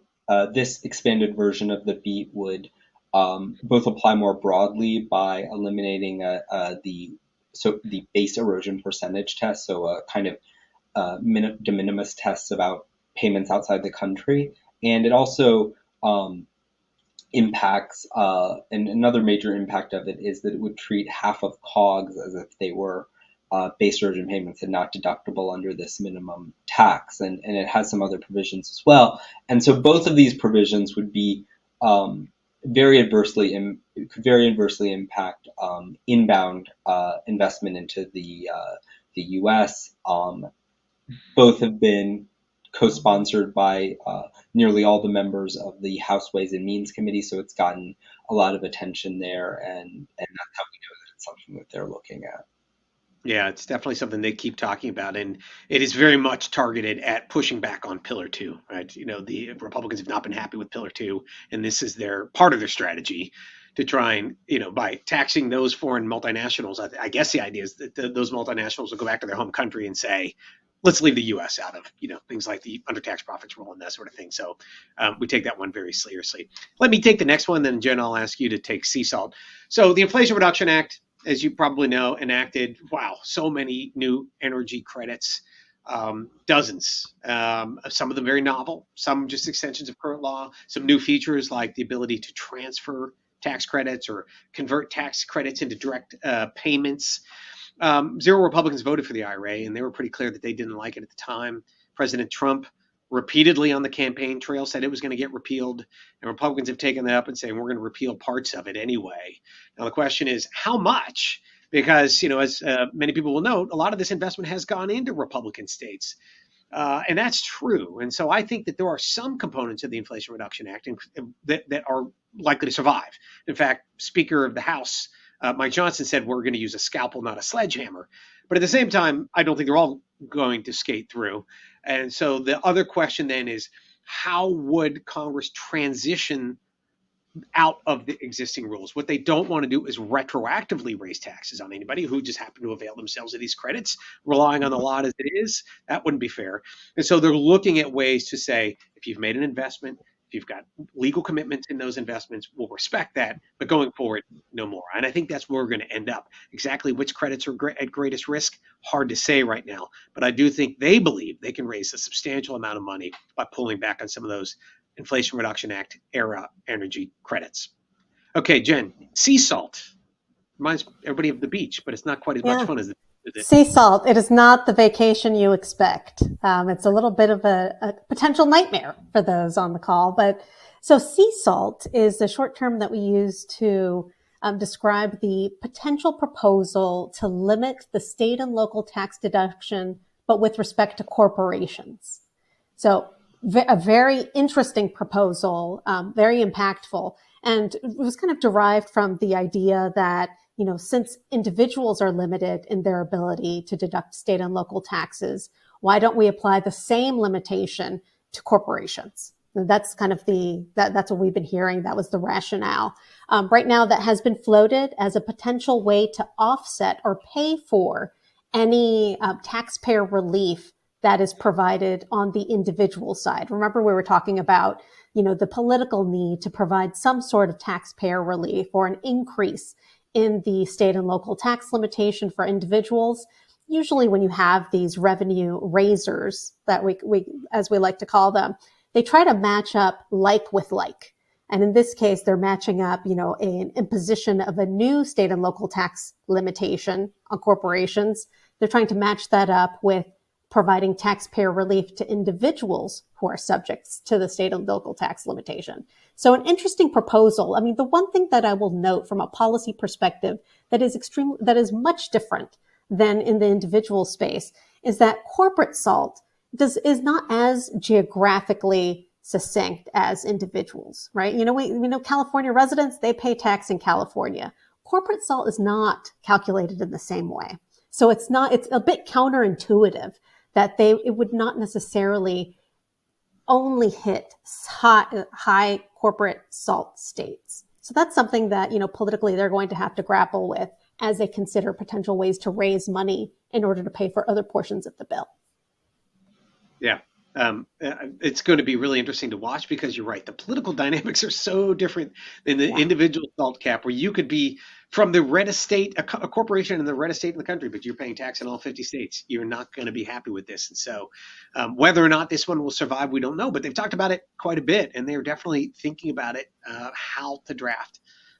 [SPEAKER 3] this expanded version of the BEAT would both apply more broadly by eliminating the base erosion percentage test, so a kind of de minimis tests about payments outside the country. And it also impacts, and another major impact of it is that it would treat half of COGS as if they were base erosion payments and not deductible under this minimum tax. And it has some other provisions as well. And so both of these provisions would be very adversely impact inbound investment into the U.S. Both have been co-sponsored by nearly all the members of the House Ways and Means Committee, so it's gotten a lot of attention there, and that's how we know that it's something that they're looking at.
[SPEAKER 1] Yeah, it's definitely something they keep talking about, and it is very much targeted at pushing back on Pillar 2, right? You know, the Republicans have not been happy with Pillar 2, and this is part of their strategy to try and, by taxing those foreign multinationals. I guess the idea is that those multinationals will go back to their home country and say, let's leave the U.S. out of, things like the undertax profits rule and that sort of thing. So we take that one very seriously. Let me take the next one, then Jen, I'll ask you to take sea salt. So the Inflation Reduction Act, as you probably know, enacted, so many new energy credits, dozens, some of them very novel, some just extensions of current law, some new features like the ability to transfer tax credits or convert tax credits into direct payments. 0 Republicans voted for the IRA, and they were pretty clear that they didn't like it at the time. President Trump repeatedly on the campaign trail said it was going to get repealed, and Republicans have taken that up and saying we're going to repeal parts of it anyway. Now the question is how much, because as many people will note, a lot of this investment has gone into Republican states, and that's true. And so I think that there are some components of the Inflation Reduction Act that are likely to survive. In fact, Speaker of the House Mike Johnson said we're going to use a scalpel, not a sledgehammer. But at the same time, I don't think they're all going to skate through. And so the other question then is, how would Congress transition out of the existing rules? What they don't want to do is retroactively raise taxes on anybody who just happened to avail themselves of these credits, relying on the law as it is. That wouldn't be fair. And so they're looking at ways to say, if you've made an investment, if you've got legal commitments in those investments, we'll respect that. But going forward, no more. And I think that's where we're going to end up. Exactly which credits are at greatest risk, hard to say right now. But I do think they believe they can raise a substantial amount of money by pulling back on some of those Inflation Reduction Act era energy credits. Okay, Jen, sea salt reminds everybody of the beach, but it's not quite as much fun as it.
[SPEAKER 2] Sea salt, it is not the vacation you expect. It's a little bit of a potential nightmare for those on the call. But so sea salt is the short term that we use to describe the potential proposal to limit the state and local tax deduction, but with respect to corporations. So a very interesting proposal, very impactful. And it was kind of derived from the idea that since individuals are limited in their ability to deduct state and local taxes, why don't we apply the same limitation to corporations? That's kind of that's what we've been hearing. That was the rationale. Right now, that has been floated as a potential way to offset or pay for any taxpayer relief that is provided on the individual side. Remember, we were talking about, the political need to provide some sort of taxpayer relief or an increase in the state and local tax limitation for individuals. Usually when you have these revenue raisers that we as we like to call them, they try to match up like with like. And in this case, they're matching up, an imposition of a new state and local tax limitation on corporations. They're trying to match that up with providing taxpayer relief to individuals who are subject to the state and local tax limitation. So an interesting proposal. I mean, the one thing that I will note from a policy perspective that is much different than in the individual space is that corporate SALT is not as geographically succinct as individuals, right? We know California residents, they pay tax in California. Corporate SALT is not calculated in the same way. So it's a bit counterintuitive that it would not necessarily only hit high corporate SALT states. So that's something that, politically they're going to have to grapple with as they consider potential ways to raise money in order to pay for other portions of the bill.
[SPEAKER 1] Yeah. It's going to be really interesting to watch because you're right. The political dynamics are so different than the individual SALT cap, where you could be from the reddest state, a corporation in the reddest state in the country, but you're paying tax in all 50 states. You're not going to be happy with this. And so whether or not this one will survive, we don't know. But they've talked about it quite a bit, and they're definitely thinking about it, how to draft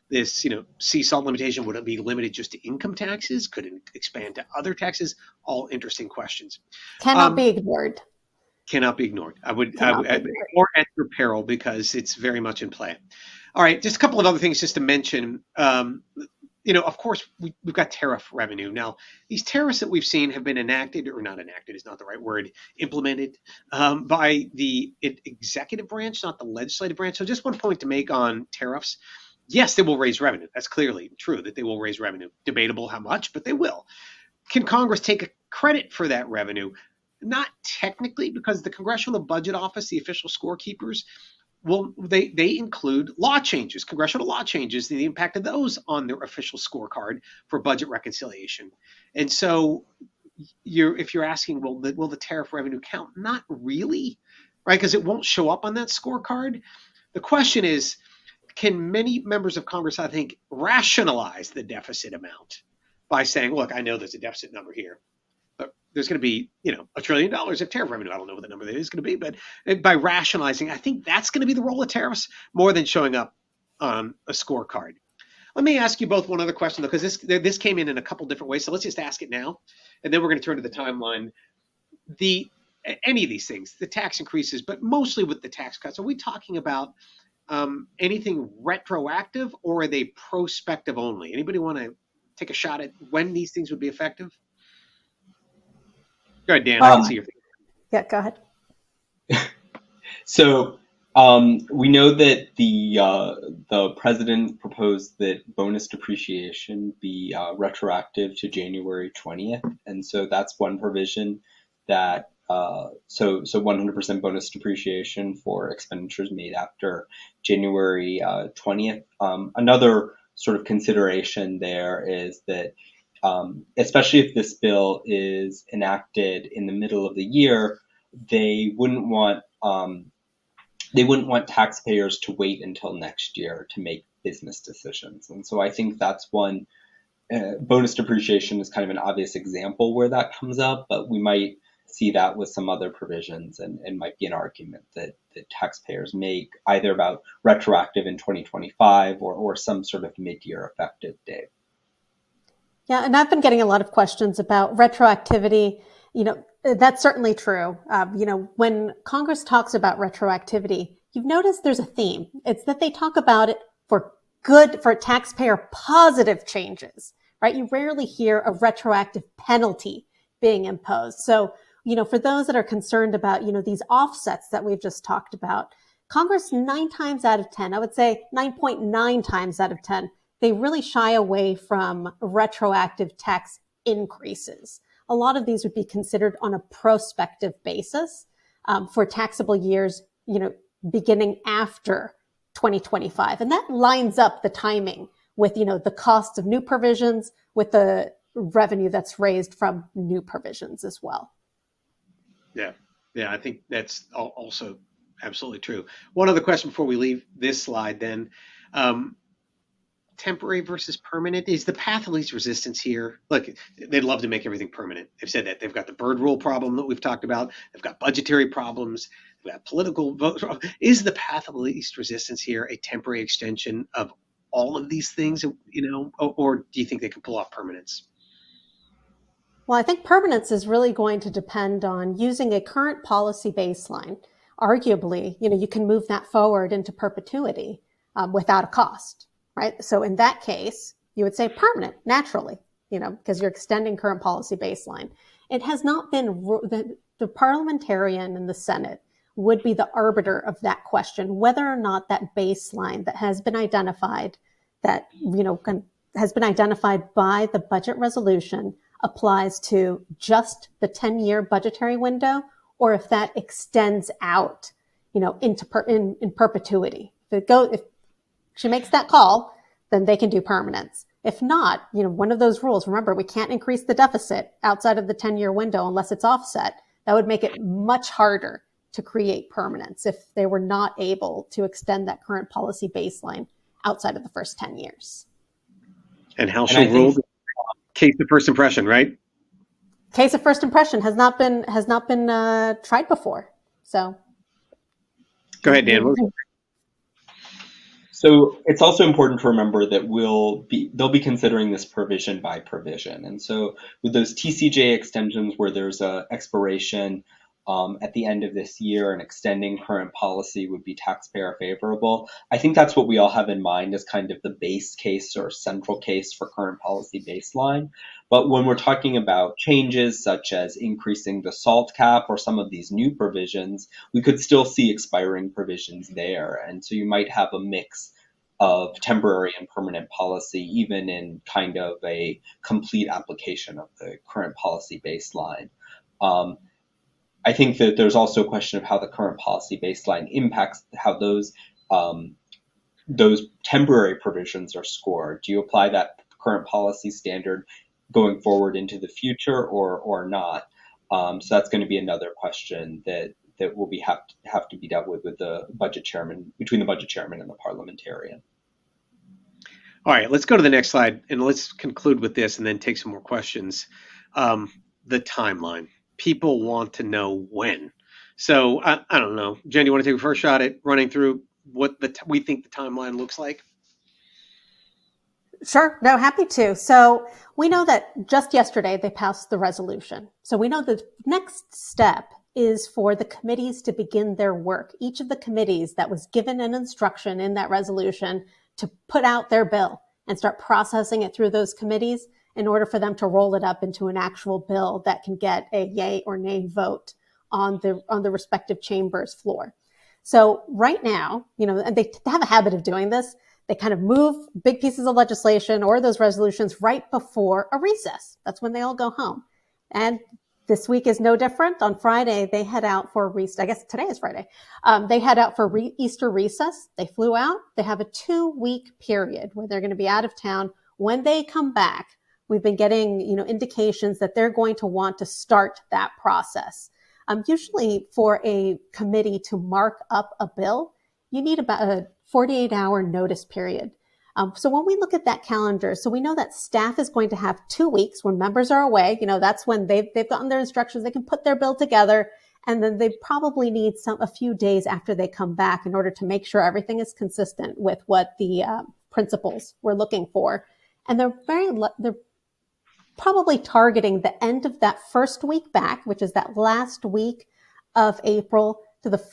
[SPEAKER 1] this, sea salt limitation. Would it be limited just to income taxes? Could it expand to other taxes? All interesting questions.
[SPEAKER 2] Cannot be ignored.
[SPEAKER 1] Cannot be ignored. I would ignore at your peril because it's very much in play. All right, just a couple of other things just to mention. Of course, we've got tariff revenue. Now, these tariffs that we've seen have been enacted, or not enacted is not the right word, implemented by the executive branch, not the legislative branch. So just one point to make on tariffs. Yes, they will raise revenue. That's clearly true that they will raise revenue. Debatable how much, but they will. Can Congress take a credit for that revenue? Not technically, because the Congressional Budget Office, the official scorekeepers, they include law changes, congressional law changes, and the impact of those on their official scorecard for budget reconciliation. And so if you're asking, will the tariff revenue count? Not really, right? Because it won't show up on that scorecard. The question is, can many members of Congress, I think, rationalize the deficit amount by saying, look, I know there's a deficit number here, but there's going to be, $1 trillion of tariff revenue. I don't know what the number that is going to be, but by rationalizing, I think that's going to be the role of tariffs more than showing up on a scorecard. Let me ask you both one other question, though, because this came in a couple different ways. So let's just ask it now, and then we're going to turn to the timeline. Any of these things, the tax increases, but mostly with the tax cuts, are we talking about anything retroactive, or are they prospective only? Anybody want to take a shot at when these things would be effective? Go ahead, Dan. I can see your face.
[SPEAKER 2] Yeah, go ahead.
[SPEAKER 3] So we know that the president proposed that bonus depreciation be retroactive to January 20th, and so that's one provision that so 100% bonus depreciation for expenditures made after January 20th. Another sort of consideration there is that especially if this bill is enacted in the middle of the year, they wouldn't want taxpayers to wait until next year to make business decisions. And so I think that's one. Bonus depreciation is kind of an obvious example where that comes up, but we might see that with some other provisions, and might be an argument that taxpayers make either about retroactive in 2025 or some sort of mid-year effective date.
[SPEAKER 2] Yeah, and I've been getting a lot of questions about retroactivity. That's certainly true. When Congress talks about retroactivity, you've noticed there's a theme. It's that they talk about it for taxpayer positive changes, right? You rarely hear a retroactive penalty being imposed. So, for those that are concerned about, these offsets that we've just talked about, Congress 9 times out of 10, I would say 9.9 times out of 10, they really shy away from retroactive tax increases. A lot of these would be considered on a prospective basis for taxable years, beginning after 2025. And that lines up the timing with, the cost of new provisions with the revenue that's raised from new provisions as well.
[SPEAKER 1] Yeah. Yeah. I think that's also absolutely true. One other question before we leave this slide then. Temporary versus permanent, is the path of least resistance here? Look, they'd love to make everything permanent. They've said that. They've got the bird rule problem that we've talked about. They've got budgetary problems. They've got political votes. Is the path of least resistance here a temporary extension of all of these things, or do you think they can pull off permanence?
[SPEAKER 2] Well, I think permanence is really going to depend on using a current policy baseline. Arguably, you can move that forward into perpetuity without a cost, right? So in that case, you would say permanent, naturally, because you're extending current policy baseline. It has not been, the parliamentarian in the Senate would be the arbiter of that question, whether or not that baseline that has been identified, has been identified by the budget resolution applies to just the 10-year budgetary window, or if that extends out, in perpetuity. If she makes that call, then they can do permanence. If not, one of those rules, remember, we can't increase the deficit outside of the 10-year window unless it's offset. That would make it much harder to create permanence if they were not able to extend that current policy baseline outside of the first 10 years.
[SPEAKER 1] And how she'll rule? Case of first impression, right?
[SPEAKER 2] Case of first impression has not been tried before. So,
[SPEAKER 1] go ahead, Dan.
[SPEAKER 3] So it's also important to remember that they'll be considering this provision by provision, and so with those TCJ extensions where there's a expiration at the end of this year and extending current policy would be taxpayer favorable. I think that's what we all have in mind as kind of the base case or central case for current policy baseline. But when we're talking about changes such as increasing the SALT cap or some of these new provisions, we could still see expiring provisions there. And so you might have a mix of temporary and permanent policy, even in kind of a complete application of the current policy baseline. I think that there's also a question of how the current policy baseline impacts how those temporary provisions are scored. Do you apply that current policy standard going forward into the future or not? So that's going to be another question that will have to be dealt with the budget chairman, between the budget chairman and the parliamentarian.
[SPEAKER 1] All right, let's go to the next slide and let's conclude with this and then take some more questions. The timeline. People want to know when. So I don't know. Jen, you want to take a first shot at running through what we think the timeline looks like?
[SPEAKER 2] Sure. No, happy to. So we know that just yesterday they passed the resolution. So we know the next step is for the committees to begin their work. Each of the committees that was given an instruction in that resolution to put out their bill and start processing it through those committees in order for them to roll it up into an actual bill that can get a yay or nay vote on the respective chamber's floor. So right now, and they have a habit of doing this. They kind of move big pieces of legislation or those resolutions right before a recess. That's when they all go home. And this week is no different. On Friday, they head out for I guess today is Friday. They head out for Easter recess. They flew out. They have a 2-week period where they're going to be out of town. When they come back, we've been getting, indications that they're going to want to start that process. Usually for a committee to mark up a bill, you need about a 48-hour notice period. So when we look at that calendar, so we know that staff is going to have 2 weeks when members are away. That's when they've gotten their instructions. They can put their bill together, and then they probably need a few days after they come back in order to make sure everything is consistent with what the principals were looking for. And they're probably targeting the end of that first week back, which is that last week of April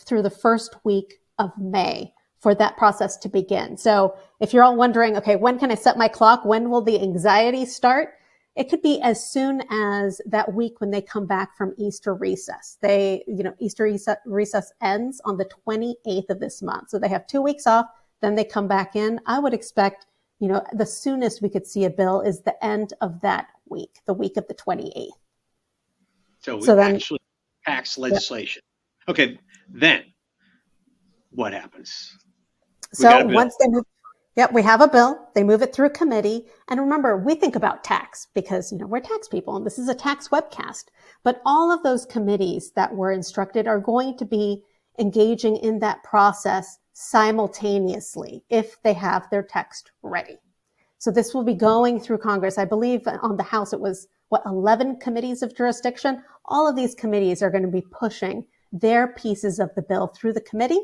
[SPEAKER 2] through the first week of May for that process to begin. So if you're all wondering, okay, when can I set my clock? When will the anxiety start? It could be as soon as that week when they come back from Easter recess. Easter recess ends on the 28th of this month. So they have 2 weeks off, then they come back in. I would expect the soonest we could see a bill is the end of that week, the week of the 28th.
[SPEAKER 1] So
[SPEAKER 2] So then,
[SPEAKER 1] actually tax legislation. Okay, then what happens? We got
[SPEAKER 2] so
[SPEAKER 1] a bill.
[SPEAKER 2] once they move, yep, we have a bill. They move it through committee. And remember, we think about tax because, we're tax people and this is a tax webcast. But all of those committees that were instructed are going to be engaging in that process simultaneously if they have their text ready. So this will be going through Congress. I believe on the House, it was 11 committees of jurisdiction. All of these committees are going to be pushing their pieces of the bill through the committee.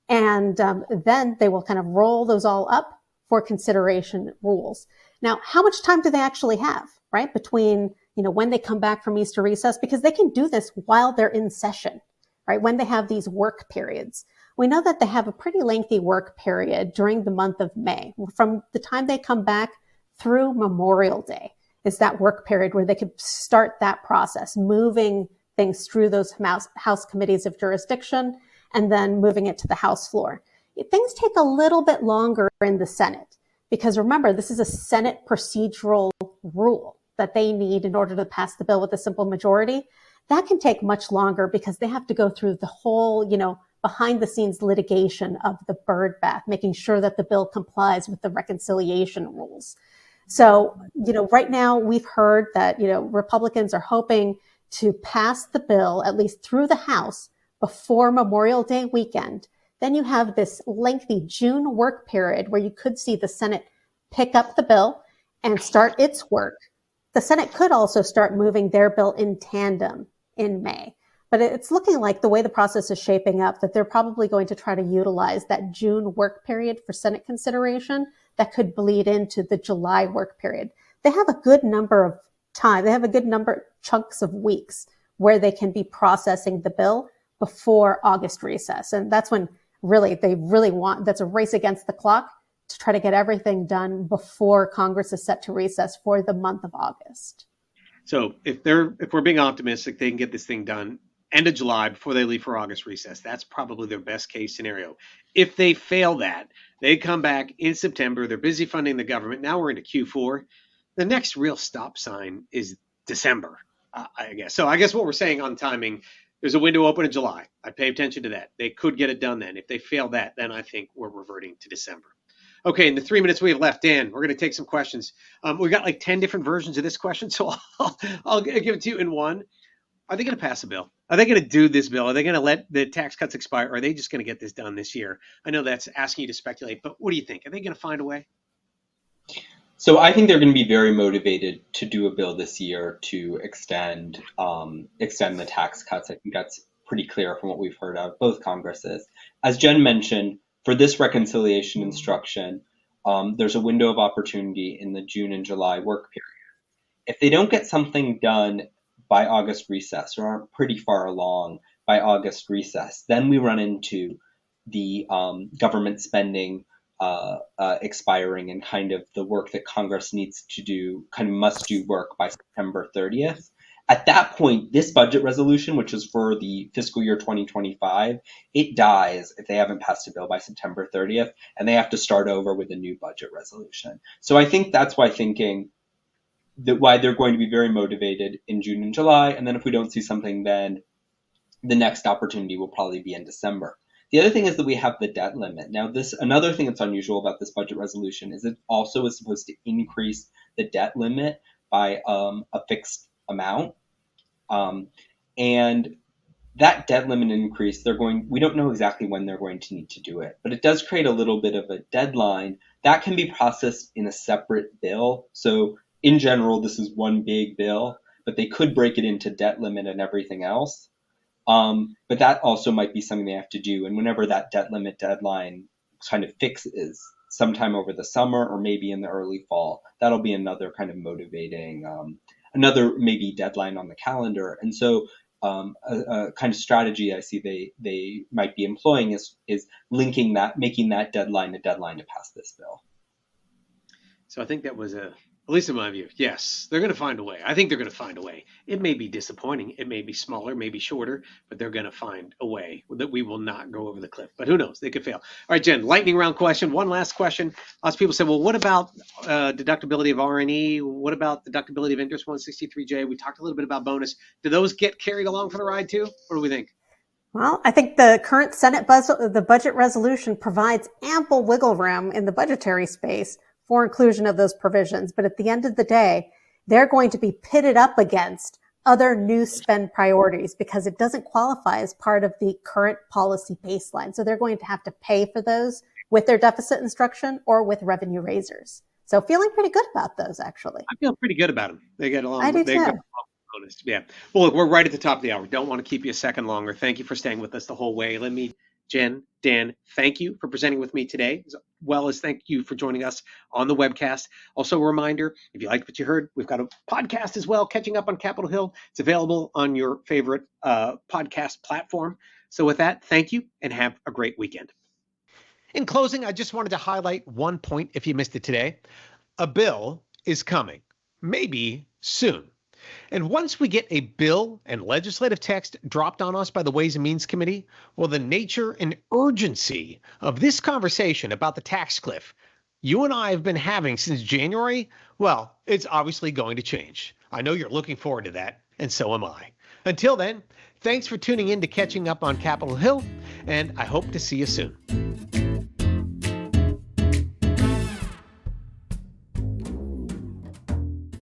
[SPEAKER 2] And then they will kind of roll those all up for consideration rules. Now, how much time do they actually have, right? Between, when they come back from Easter recess, because they can do this while they're in session, right? When they have these work periods. We know that they have a pretty lengthy work period during the month of May. From the time they come back through Memorial Day is that work period where they could start that process, moving things through those House committees of jurisdiction and then moving it to the House floor. Things take a little bit longer in the Senate because remember, this is a Senate procedural rule that they need in order to pass the bill with a simple majority. That can take much longer because they have to go through the whole, behind the scenes litigation of the bird bath, making sure that the bill complies with the reconciliation rules. So, right now we've heard that, Republicans are hoping to pass the bill, at least through the House, before Memorial Day weekend. Then you have this lengthy June work period where you could see the Senate pick up the bill and start its work. The Senate could also start moving their bill in tandem in May. But it's looking like the way the process is shaping up that they're probably going to try to utilize that June work period for Senate consideration that could bleed into the July work period. They have a good number of time. They have a good number chunks of weeks where they can be processing the bill before August recess. And that's when they really want, that's a race against the clock to try to get everything done before Congress is set to recess for the month of August.
[SPEAKER 1] So if we're being optimistic, they can get this thing done end of July before they leave for August recess. That's probably their best case scenario. If they fail that, they come back in September. They're busy funding the government. Now we're into Q4. The next real stop sign is December, I guess. So I guess what we're saying on timing, there's a window open in July. I pay attention to that. They could get it done then. If they fail that, then I think we're reverting to December. Okay, in the 3 minutes we have left, Dan, we're going to take some questions. We've got like 10 different versions of this question, so I'll give it to you in one. Are they going to pass a bill? Are they going to do this bill? Are they going to let the tax cuts expire? Or are they just going to get this done this year? I know that's asking you to speculate, but what do you think? Are they going to find a way?
[SPEAKER 3] So I think they're going to be very motivated to do a bill this year to extend the tax cuts. I think that's pretty clear from what we've heard out of both Congresses. As Jen mentioned, for this reconciliation instruction, there's a window of opportunity in the June and July work period. If they don't get something done by August recess or aren't pretty far along by August recess, then we run into the government spending expiring and kind of the work that Congress needs to do, kind of must do work by September 30th. At that point, this budget resolution, which is for the fiscal year 2025, it dies if they haven't passed a bill by September 30th, and they have to start over with a new budget resolution. So I think that's why they're going to be very motivated in June and July. And then if we don't see something, then the next opportunity will probably be in December. The other thing is that we have the debt limit. Now, another thing that's unusual about this budget resolution is it also is supposed to increase the debt limit by a fixed amount. And that debt limit increase, we don't know exactly when they're going to need to do it, but it does create a little bit of a deadline that can be processed in a separate bill. So in general, this is one big bill, but they could break it into debt limit and everything else. But that also might be something they have to do. And whenever that debt limit deadline kind of fixes sometime over the summer or maybe in the early fall, that'll be another kind of motivating, another maybe deadline on the calendar. And so a kind of strategy I see they might be employing is making that deadline a deadline to pass this bill.
[SPEAKER 1] So I think that was a At least in my view, yes. They're going to find a way. I think they're going to find a way. It may be disappointing. It may be smaller, maybe shorter, but they're going to find a way that we will not go over the cliff. But who knows? They could fail. All right, Jen, lightning round question. One last question. Lots of people say, well, what about deductibility of R&E? What about deductibility of interest 163J? We talked a little bit about bonus. Do those get carried along for the ride too? What do we think?
[SPEAKER 2] Well, I think the current Senate the budget resolution provides ample wiggle room in the budgetary space for inclusion of those provisions. But at the end of the day, they're going to be pitted up against other new spend priorities because it doesn't qualify as part of the current policy baseline. So they're going to have to pay for those with their deficit instruction or with revenue raisers. So feeling pretty good about those, actually.
[SPEAKER 1] I feel pretty good about them. They get along.
[SPEAKER 2] I do too.
[SPEAKER 1] Bonus. Yeah. Well, look, we're right at the top of the hour. Don't want to keep you a second longer. Thank you for staying with us the whole way. Jen, Dan, thank you for presenting with me today, as well as thank you for joining us on the webcast. Also, a reminder, if you liked what you heard, we've got a podcast as well, Catching Up on Capitol Hill. It's available on your favorite podcast platform. So with that, thank you and have a great weekend. In closing, I just wanted to highlight one point if you missed it today. A bill is coming, maybe soon. And once we get a bill and legislative text dropped on us by the Ways and Means Committee, well, the nature and urgency of this conversation about the tax cliff you and I have been having since January, well, it's obviously going to change. I know you're looking forward to that, and so am I. Until then, thanks for tuning in to Catching Up on Capitol Hill, and I hope to see you soon.